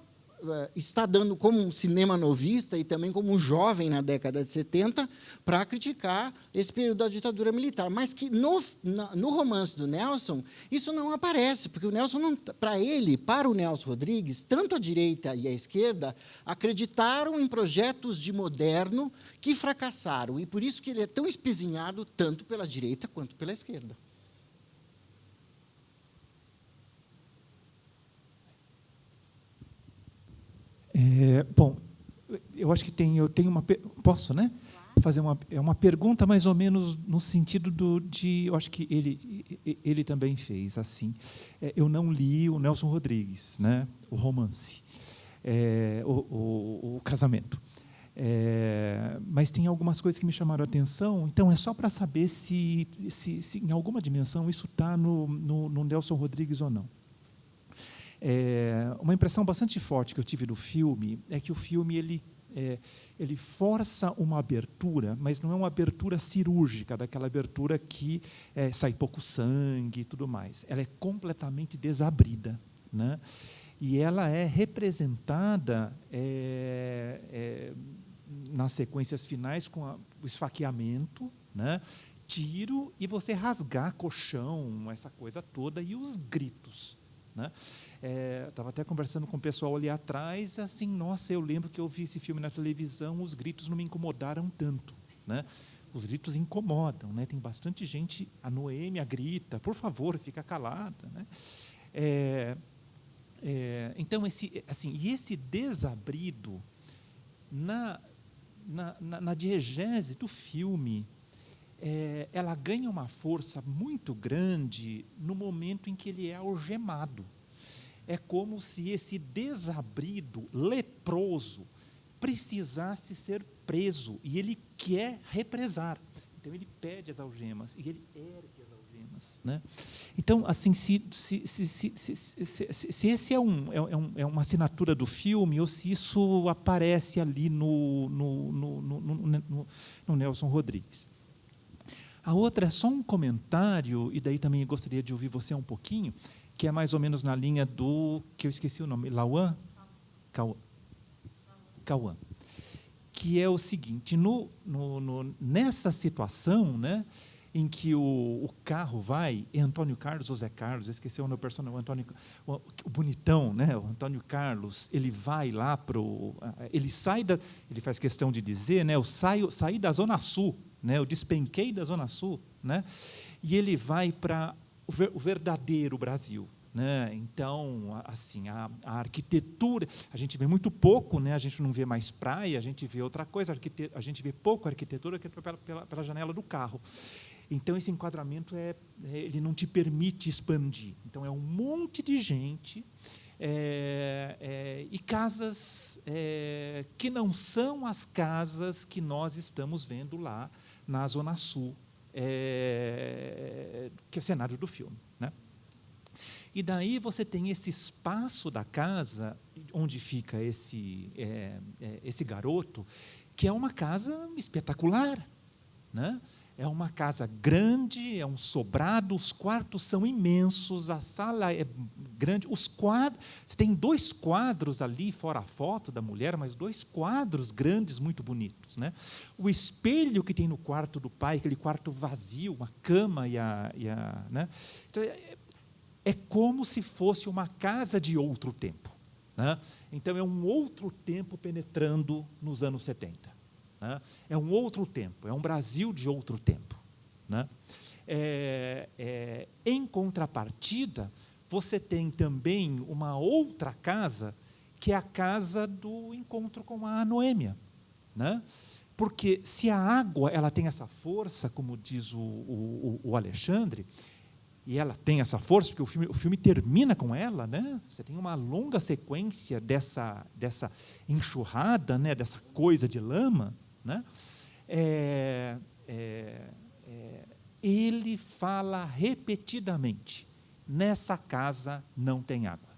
está dando como um cinema novista e também como um jovem na década de 70 para criticar esse período da ditadura militar. Mas que no romance do Nelson, isso não aparece, porque o Nelson, para o Nelson Rodrigues, tanto a direita e a esquerda acreditaram em projetos de moderno que fracassaram. E por isso que ele é tão espezinhado tanto pela direita quanto pela esquerda. Bom, eu acho que eu tenho uma... Posso, né? Fazer uma pergunta mais ou menos no sentido eu acho que ele também fez assim. Eu não li o Nelson Rodrigues, né? O romance, o casamento. Mas tem algumas coisas que me chamaram a atenção. Então, é só para saber se em alguma dimensão isso está no Nelson Rodrigues ou não. Uma impressão bastante forte que eu tive do filme é que o filme ele força uma abertura, mas não é uma abertura cirúrgica, daquela abertura que sai pouco sangue e tudo mais. Ela é completamente desabrida, né? E ela é representada nas sequências finais com o esfaqueamento, né? Tiro e você rasgar colchão, essa coisa toda, e os gritos, né? Estava até conversando com o pessoal ali atrás, assim, nossa, eu lembro que eu vi esse filme na televisão, os gritos não me incomodaram tanto, né? Os gritos incomodam, né? Tem bastante gente, a Noêmia grita, por favor, fica calada, né? Então, esse desabrido na diegese do filme, ela ganha uma força muito grande no momento em que ele é algemado. É como se esse desabrido leproso precisasse ser preso, e ele quer represar. Então, ele pede as algemas, e ele ergue as algemas, né? Então, assim, se esse é uma assinatura do filme, ou se isso aparece ali no Nelson Rodrigues. A outra é só um comentário, e daí também gostaria de ouvir você um pouquinho, que é mais ou menos na linha do, que eu esqueci o nome, Cauã, que é o seguinte: nessa situação, né, em que o carro vai, é Antônio Carlos ou Zé Carlos, eu esqueci o meu personagem, o bonitão, né, o Antônio Carlos, ele vai lá ele faz questão de dizer, né, eu saí da Zona Sul, né, eu despenquei da Zona Sul, né, e ele vai para o verdadeiro Brasil. Né? Então, assim, a arquitetura, a gente vê muito pouco, né? A gente não vê mais praia, a gente vê outra coisa, a gente vê pouco a arquitetura que é pela janela do carro. Então, esse enquadramento ele não te permite expandir. Então, é um monte de gente e casas que não são as casas que nós estamos vendo lá na Zona Sul, que é o cenário do filme. Né? E daí você tem esse espaço da casa onde fica esse garoto, que é uma casa espetacular, né? É uma casa grande, é um sobrado, os quartos são imensos, a sala é grande, os quadros, você tem 2 quadros ali, fora a foto da mulher, mas 2 quadros grandes, muito bonitos, né? O espelho que tem no quarto do pai, aquele quarto vazio, uma cama né? Então, é como se fosse uma casa de outro tempo. Né? Então, é um outro tempo penetrando nos anos 70. Né? É um outro tempo, é um Brasil de outro tempo. Né? Em contrapartida, você tem também uma outra casa, que é a casa do encontro com a Noêmia. Né? Porque, se a água ela tem essa força, como diz o Alexandre, e ela tem essa força, porque o filme termina com ela, né? Você tem uma longa sequência dessa enxurrada, né? Dessa coisa de lama. Né? Ele fala repetidamente: nessa casa não tem água.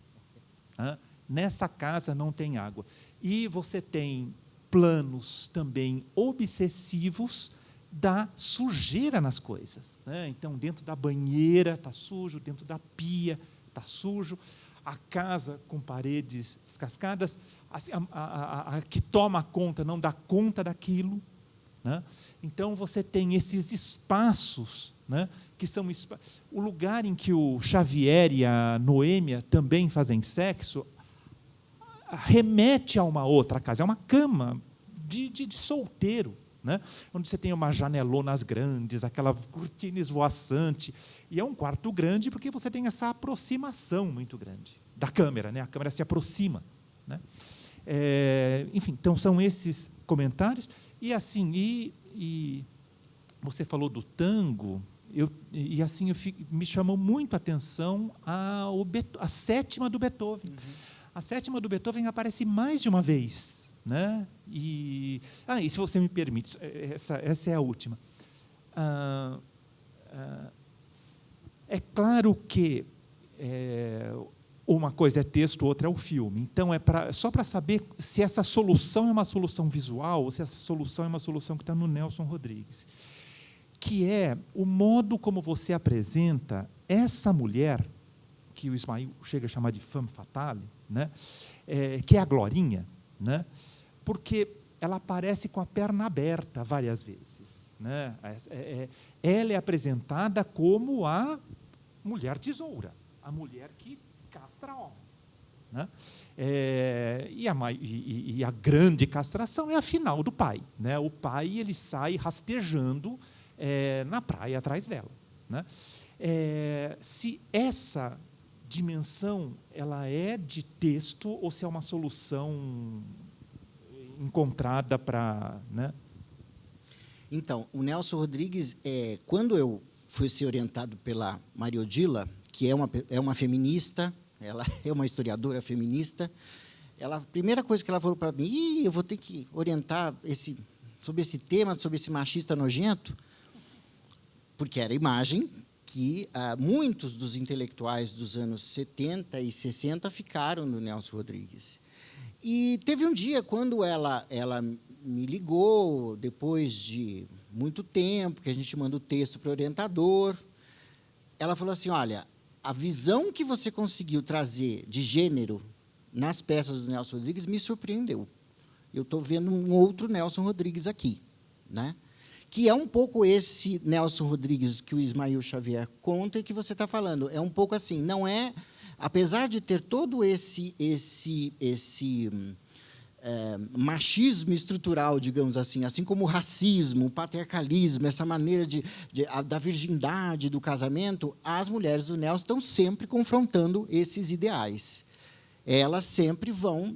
Nessa casa não tem água. E você tem planos também obsessivos da sujeira nas coisas. Né? Então, dentro da banheira está sujo, dentro da pia está sujo, a casa com paredes descascadas, a que toma conta não dá conta daquilo. Né? Então, você tem esses espaços, né, que são o lugar em que o Xavier e a Noêmia também fazem sexo, remete a uma outra casa, é uma cama de solteiro. Né? Onde você tem umas janelonas grandes, aquela cortina esvoaçante, e é um quarto grande porque você tem essa aproximação muito grande da câmera, né? A câmera se aproxima. Né? Enfim, então são esses comentários. E assim, e você falou do tango, me chamou muito a atenção a sétima do Beethoven. Uhum. A sétima do Beethoven aparece mais de uma vez. Né? E se você me permite, essa é a última. É claro que uma coisa é texto, outra é o filme. Então, só para saber se essa solução é uma solução visual ou se essa solução é uma solução que está no Nelson Rodrigues, que é o modo como você apresenta essa mulher, que o Ismael chega a chamar de femme fatale, né? Que é a Glorinha, né? Porque ela aparece com a perna aberta várias vezes. Né? Ela é apresentada como a mulher tesoura, a mulher que castra homens. Né? E a grande castração é a final do pai. Né? O pai ele sai rastejando na praia atrás dela. Né? Se essa dimensão ela é de texto ou se é uma solução encontrada para... Né? Então, o Nelson Rodrigues, quando eu fui ser orientado pela Maria Odila, que é uma feminista, ela é uma historiadora feminista, a primeira coisa que ela falou para mim: eu vou ter que orientar sobre esse tema, sobre esse machista nojento, porque era a imagem que muitos dos intelectuais dos anos 70 e 60 ficaram no Nelson Rodrigues. E teve um dia, quando ela me ligou, depois de muito tempo, que a gente manda o texto para o orientador, ela falou assim: olha, a visão que você conseguiu trazer de gênero nas peças do Nelson Rodrigues me surpreendeu. Eu estou vendo um outro Nelson Rodrigues aqui, né? Que é um pouco esse Nelson Rodrigues que o Ismael Xavier conta e que você está falando. É um pouco assim, não é... Apesar de ter todo esse machismo estrutural, digamos assim como o racismo, o patriarcalismo, essa maneira da virgindade do casamento, as mulheres do Nelson estão sempre confrontando esses ideais. Elas sempre vão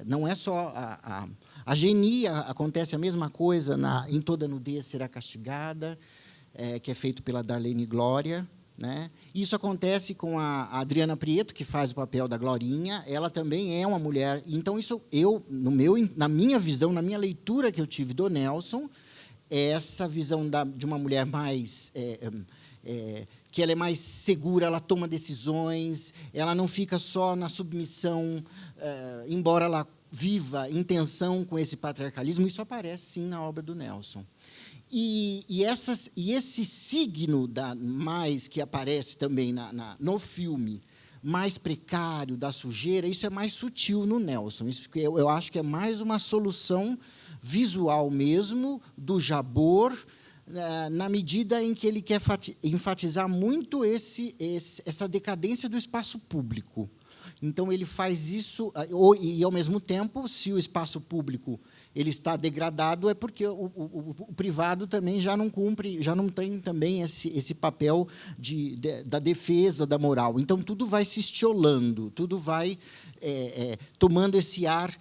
não é só a Geni, acontece a mesma coisa em Toda Nudez Será Castigada, que é feito pela Darlene Glória, né? Isso acontece com a Adriana Prieto, que faz o papel da Glorinha. Ela também é uma mulher. Então, isso na minha visão, na minha leitura que eu tive do Nelson, essa visão de uma mulher mais... que ela é mais segura, ela toma decisões, ela não fica só na submissão, embora ela viva em tensão com esse patriarcalismo. Isso aparece, sim, na obra do Nelson. E esse signo mais que aparece também no filme, mais precário, da sujeira, isso é mais sutil no Nelson. Isso eu acho que é mais uma solução visual mesmo do Jabor, na medida em que ele quer enfatizar muito essa decadência do espaço público. Então, ele faz isso, e, ao mesmo tempo, se o espaço público ele está degradado, é porque o privado também já não cumpre, já não tem também esse papel da defesa da moral. Então, tudo vai se estiolando, tudo vai tomando esse ar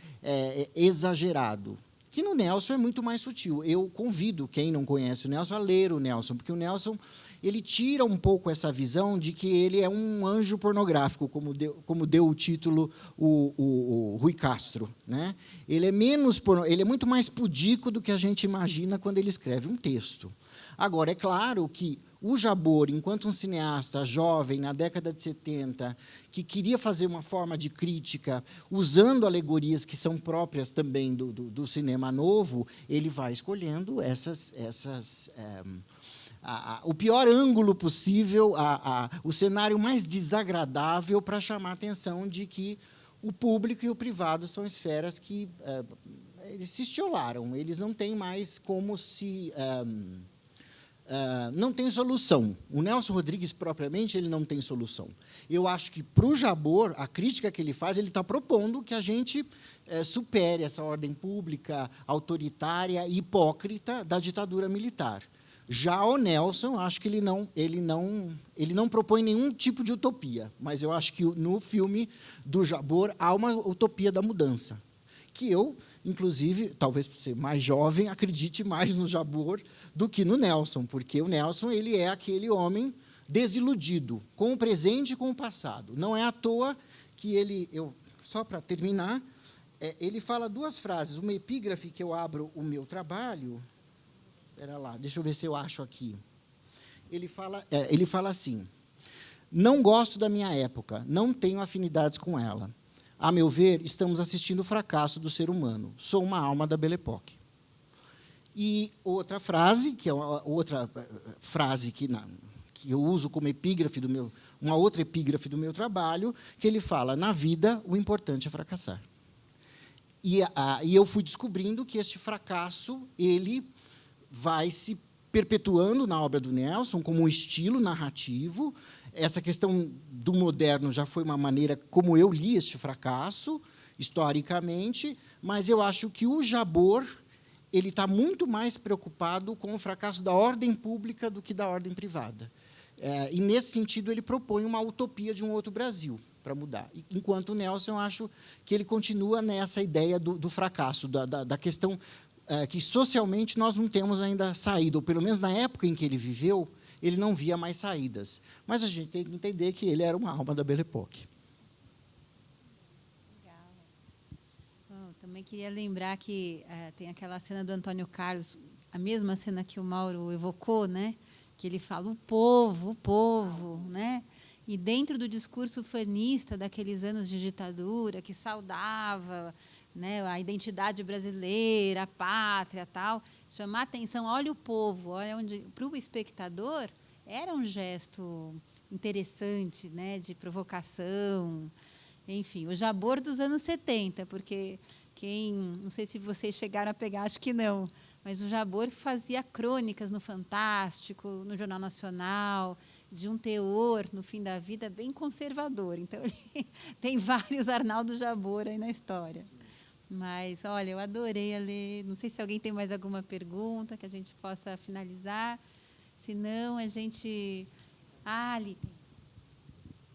exagerado, que no Nelson é muito mais sutil. Eu convido quem não conhece o Nelson a ler o Nelson, porque o Nelson ele tira um pouco essa visão de que ele é um anjo pornográfico, como deu o título o Rui Castro, né? Ele é muito mais pudico do que a gente imagina quando ele escreve um texto. Agora, é claro que o Jabor, enquanto um cineasta jovem, na década de 70, que queria fazer uma forma de crítica, usando alegorias que são próprias também do cinema novo, ele vai escolhendo o pior ângulo possível, o cenário mais desagradável para chamar a atenção de que o público e o privado são esferas que eles se estiolaram, eles não têm mais como se... não tem solução. O Nelson Rodrigues, propriamente, ele não tem solução. Eu acho que, para o Jabor, a crítica que ele faz, ele está propondo que a gente supere essa ordem pública, autoritária e hipócrita da ditadura militar. Já o Nelson, acho que ele não propõe nenhum tipo de utopia, mas eu acho que no filme do Jabor há uma utopia da mudança, que eu, inclusive, talvez por ser mais jovem, acredite mais no Jabor do que no Nelson, porque o Nelson ele é aquele homem desiludido com o presente e com o passado. Não é à toa que só para terminar, ele fala duas frases, uma epígrafe que eu abro o meu trabalho. Espera lá, deixa eu ver se eu acho aqui. Ele fala assim: não gosto da minha época, não tenho afinidades com ela. A meu ver, estamos assistindo o fracasso do ser humano. Sou uma alma da Belle Époque. E outra frase, que é outra frase que eu uso como epígrafe uma outra epígrafe do meu trabalho, que ele fala: na vida, o importante é fracassar. E eu fui descobrindo que este fracasso, ele vai se perpetuando na obra do Nelson como um estilo narrativo. Essa questão do moderno já foi uma maneira como eu li este fracasso, historicamente, mas eu acho que o Jabor ele está muito mais preocupado com o fracasso da ordem pública do que da ordem privada. E, nesse sentido, ele propõe uma utopia de um outro Brasil para mudar. Enquanto o Nelson, eu acho que ele continua nessa ideia do fracasso, da questão que, socialmente, nós não temos ainda saída, ou, pelo menos, na época em que ele viveu, ele não via mais saídas. Mas a gente tem que entender que ele era uma alma da Belle Époque. Legal. Bom, também queria lembrar que tem aquela cena do Antônio Carlos, a mesma cena que o Mauro evocou, né? Que ele fala o povo, né? E dentro do discurso fanista daqueles anos de ditadura, que saudava, né, a identidade brasileira, a pátria, tal, chamar a atenção, olha o povo, olha onde, para o espectador, era um gesto interessante, né, de provocação, enfim, o Jabor dos anos 70, porque Não sei se vocês chegaram a pegar, acho que não, mas o Jabor fazia crônicas no Fantástico, no Jornal Nacional, de um teor, no fim da vida, bem conservador. Então, ele tem vários Arnaldo Jabor aí na história. Mas, olha, eu adorei ler. Não sei se alguém tem mais alguma pergunta que a gente possa finalizar. Se não, a gente... Ali.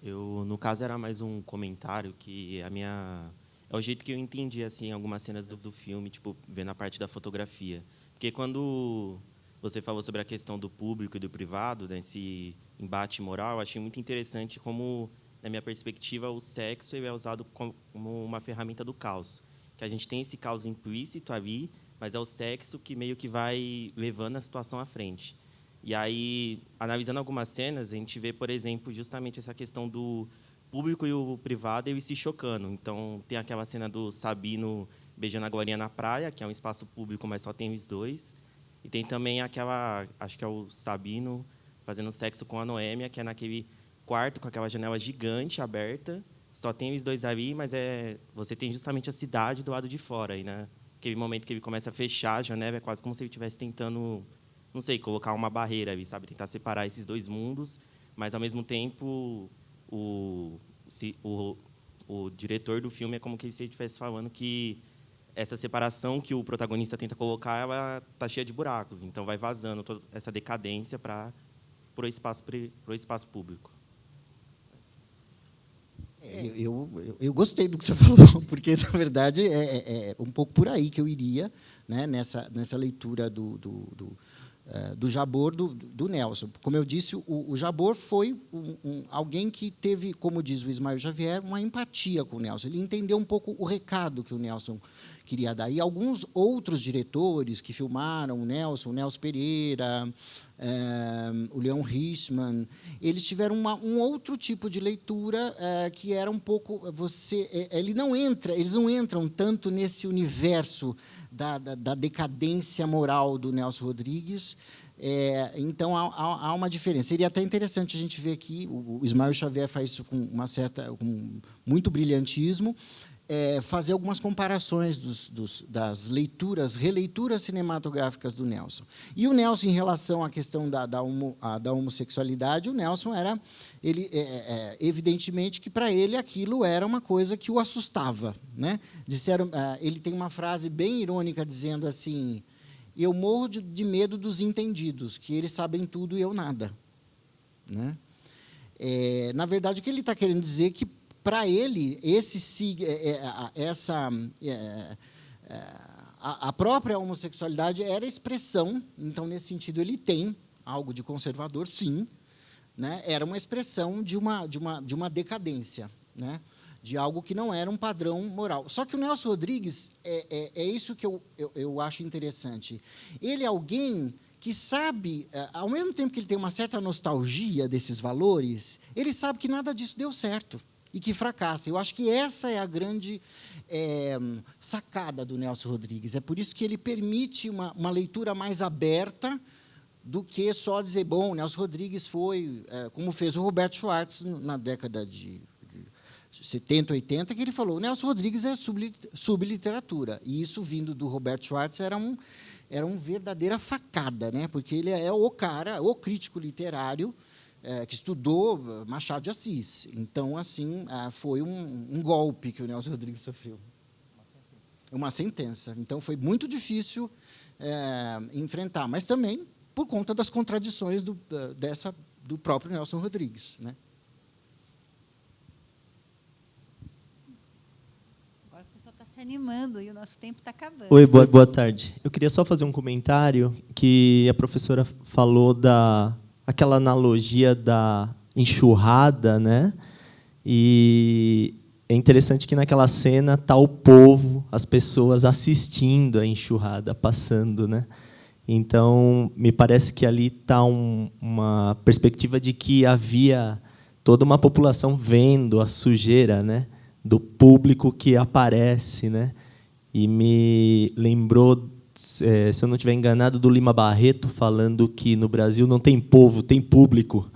No caso, era mais um comentário que é o jeito que eu entendi assim algumas cenas do filme, tipo, vendo a parte da fotografia. Porque quando você falou sobre a questão do público e do privado, desse embate moral, eu achei muito interessante como, na minha perspectiva, o sexo ele é usado como uma ferramenta do caos. Que a gente tem esse caos implícito ali, mas é o sexo que meio que vai levando a situação à frente. E aí, analisando algumas cenas, a gente vê, por exemplo, justamente essa questão do público e o privado eles se chocando. Então, tem aquela cena do Sabino beijando a Glorinha na praia, que é um espaço público, mas só tem os dois. E tem também aquela, acho que é o Sabino fazendo sexo com a Noêmia, que é naquele quarto com aquela janela gigante aberta. Só tem os dois ali, mas você tem justamente a cidade do lado de fora. Aí, né? Aquele momento que ele começa a fechar a janela, é quase como se ele estivesse tentando, não sei, colocar uma barreira ali, sabe? Tentar separar esses dois mundos, mas, ao mesmo tempo, o diretor do filme é como se ele estivesse falando que essa separação que o protagonista tenta colocar, ela está cheia de buracos, então vai vazando toda essa decadência para o espaço público. Eu gostei do que você falou, porque, na verdade, é um pouco por aí que eu iria, né, nessa leitura do Jabor, do Nelson. Como eu disse, o Jabor foi alguém que teve, como diz o Ismael Xavier, uma empatia com o Nelson. Ele entendeu um pouco o recado que o Nelson queria dar. E alguns outros diretores que filmaram o Nelson Pereira, o Leon Richman, eles tiveram um outro tipo de leitura que era um pouco... eles não entram tanto nesse universo da decadência moral do Nelson Rodrigues. Então, há uma diferença. Seria até interessante a gente ver aqui, o Ismael Xavier faz isso com com muito brilhantismo, fazer algumas comparações das releituras cinematográficas do Nelson. E o Nelson, em relação à questão da homossexualidade, o Nelson evidentemente que para ele aquilo era uma coisa que o assustava, né? Ele tem uma frase bem irônica dizendo assim: eu morro de medo dos entendidos, que eles sabem tudo e eu nada, né? Na verdade, o que ele está querendo dizer é que, para ele, a própria homossexualidade era expressão, então, nesse sentido, ele tem algo de conservador, sim, né? Era uma expressão de uma decadência, né? De algo que não era um padrão moral. Só que o Nelson Rodrigues, é isso que eu acho interessante. Ele é alguém que sabe, ao mesmo tempo que ele tem uma certa nostalgia desses valores, ele sabe que nada disso deu certo e que fracassa. Eu acho que essa é a grande sacada do Nelson Rodrigues. É por isso que ele permite uma leitura mais aberta do que só dizer, bom, Nelson Rodrigues foi, como fez o Roberto Schwartz na década de 70, 80, que ele falou, Nelson Rodrigues é subliteratura. E isso, vindo do Roberto Schwartz, era uma verdadeira facada, né? Porque ele é o crítico literário que estudou Machado de Assis. Então, assim, foi um golpe que o Nelson Rodrigues sofreu. Uma sentença. Então, foi muito difícil enfrentar, mas também por conta das contradições do próprio Nelson Rodrigues, né? Agora o pessoal está se animando e o nosso tempo está acabando. Oi, boa tarde. Eu queria só fazer um comentário que a professora falou aquela analogia da enxurrada, né? E é interessante que naquela cena está o povo, as pessoas assistindo a enxurrada passando, né? Então, me parece que ali está uma perspectiva de que havia toda uma população vendo a sujeira, né, do público que aparece, né? E me lembrou, se eu não estiver enganado, do Lima Barreto falando que no Brasil não tem povo, tem público,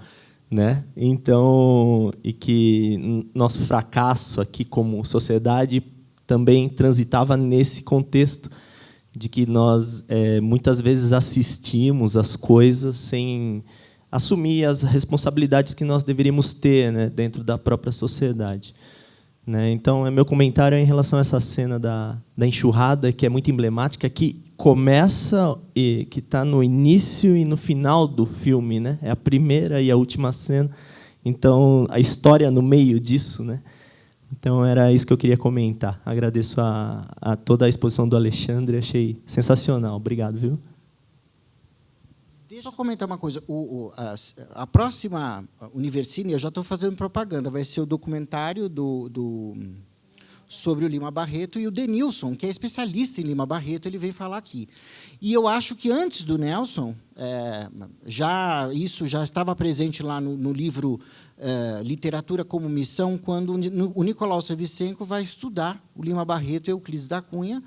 né? Então, e que nosso fracasso aqui como sociedade também transitava nesse contexto de que nós muitas vezes assistimos as coisas sem assumir as responsabilidades que nós deveríamos ter, né, dentro da própria sociedade. Né? Então, meu comentário é em relação a essa cena da enxurrada, que é muito emblemática, que começa e que está no início e no final do filme, né? É a primeira e a última cena. Então, a história no meio disso, né? Então, era isso que eu queria comentar. Agradeço a toda a exposição do Alexandre, achei sensacional. Obrigado, viu? Deixa eu comentar uma coisa. A próxima Universine, eu já estou fazendo propaganda, vai ser o documentário sobre o Lima Barreto, e o Denilson, que é especialista em Lima Barreto, ele vem falar aqui. E eu acho que antes do Nelson, isso já estava presente lá no livro Literatura como Missão, quando o Nicolau Savicenko vai estudar o Lima Barreto e Euclides da Cunha,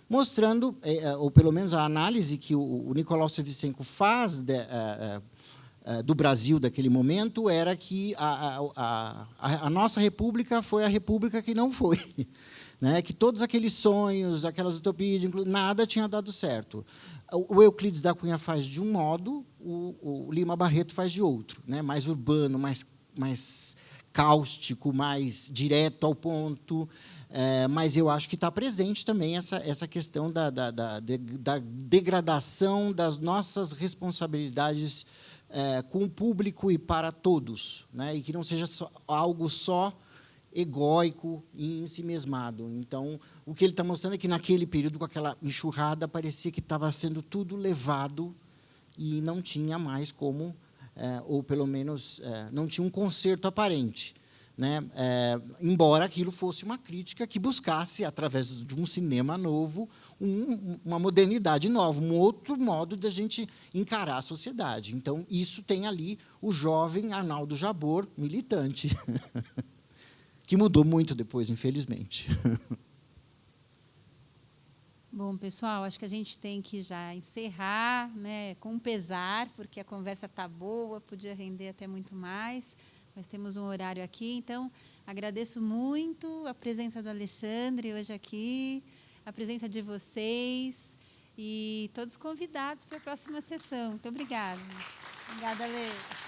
mostrando, ou pelo menos a análise que o Nicolau Savicenko faz do Brasil daquele momento, era que a nossa república foi a república que não foi. Né? Que todos aqueles sonhos, aquelas utopias, nada tinha dado certo. O Euclides da Cunha faz de um modo, o Lima Barreto faz de outro, né? Mais urbano, mais cáustico, mais direto ao ponto. Mas eu acho que está presente também essa questão da degradação das nossas responsabilidades com o público e para todos, né? E que não seja algo só egóico e ensimesmado. Então, o que ele está mostrando é que, naquele período, com aquela enxurrada, parecia que estava sendo tudo levado e não tinha mais como, ou pelo menos não tinha um conserto aparente. Né? Embora aquilo fosse uma crítica que buscasse, através de um cinema novo, uma modernidade nova, um outro modo de a gente encarar a sociedade. Então, isso tem ali o jovem Arnaldo Jabor, militante, que mudou muito depois, infelizmente. Bom, pessoal, acho que a gente tem que já encerrar, né, com pesar, porque a conversa está boa, podia render até muito mais. Nós temos um horário aqui, então agradeço muito a presença do Alexandre hoje aqui, a presença de vocês e todos convidados para a próxima sessão. Muito obrigada. Obrigada, Lê.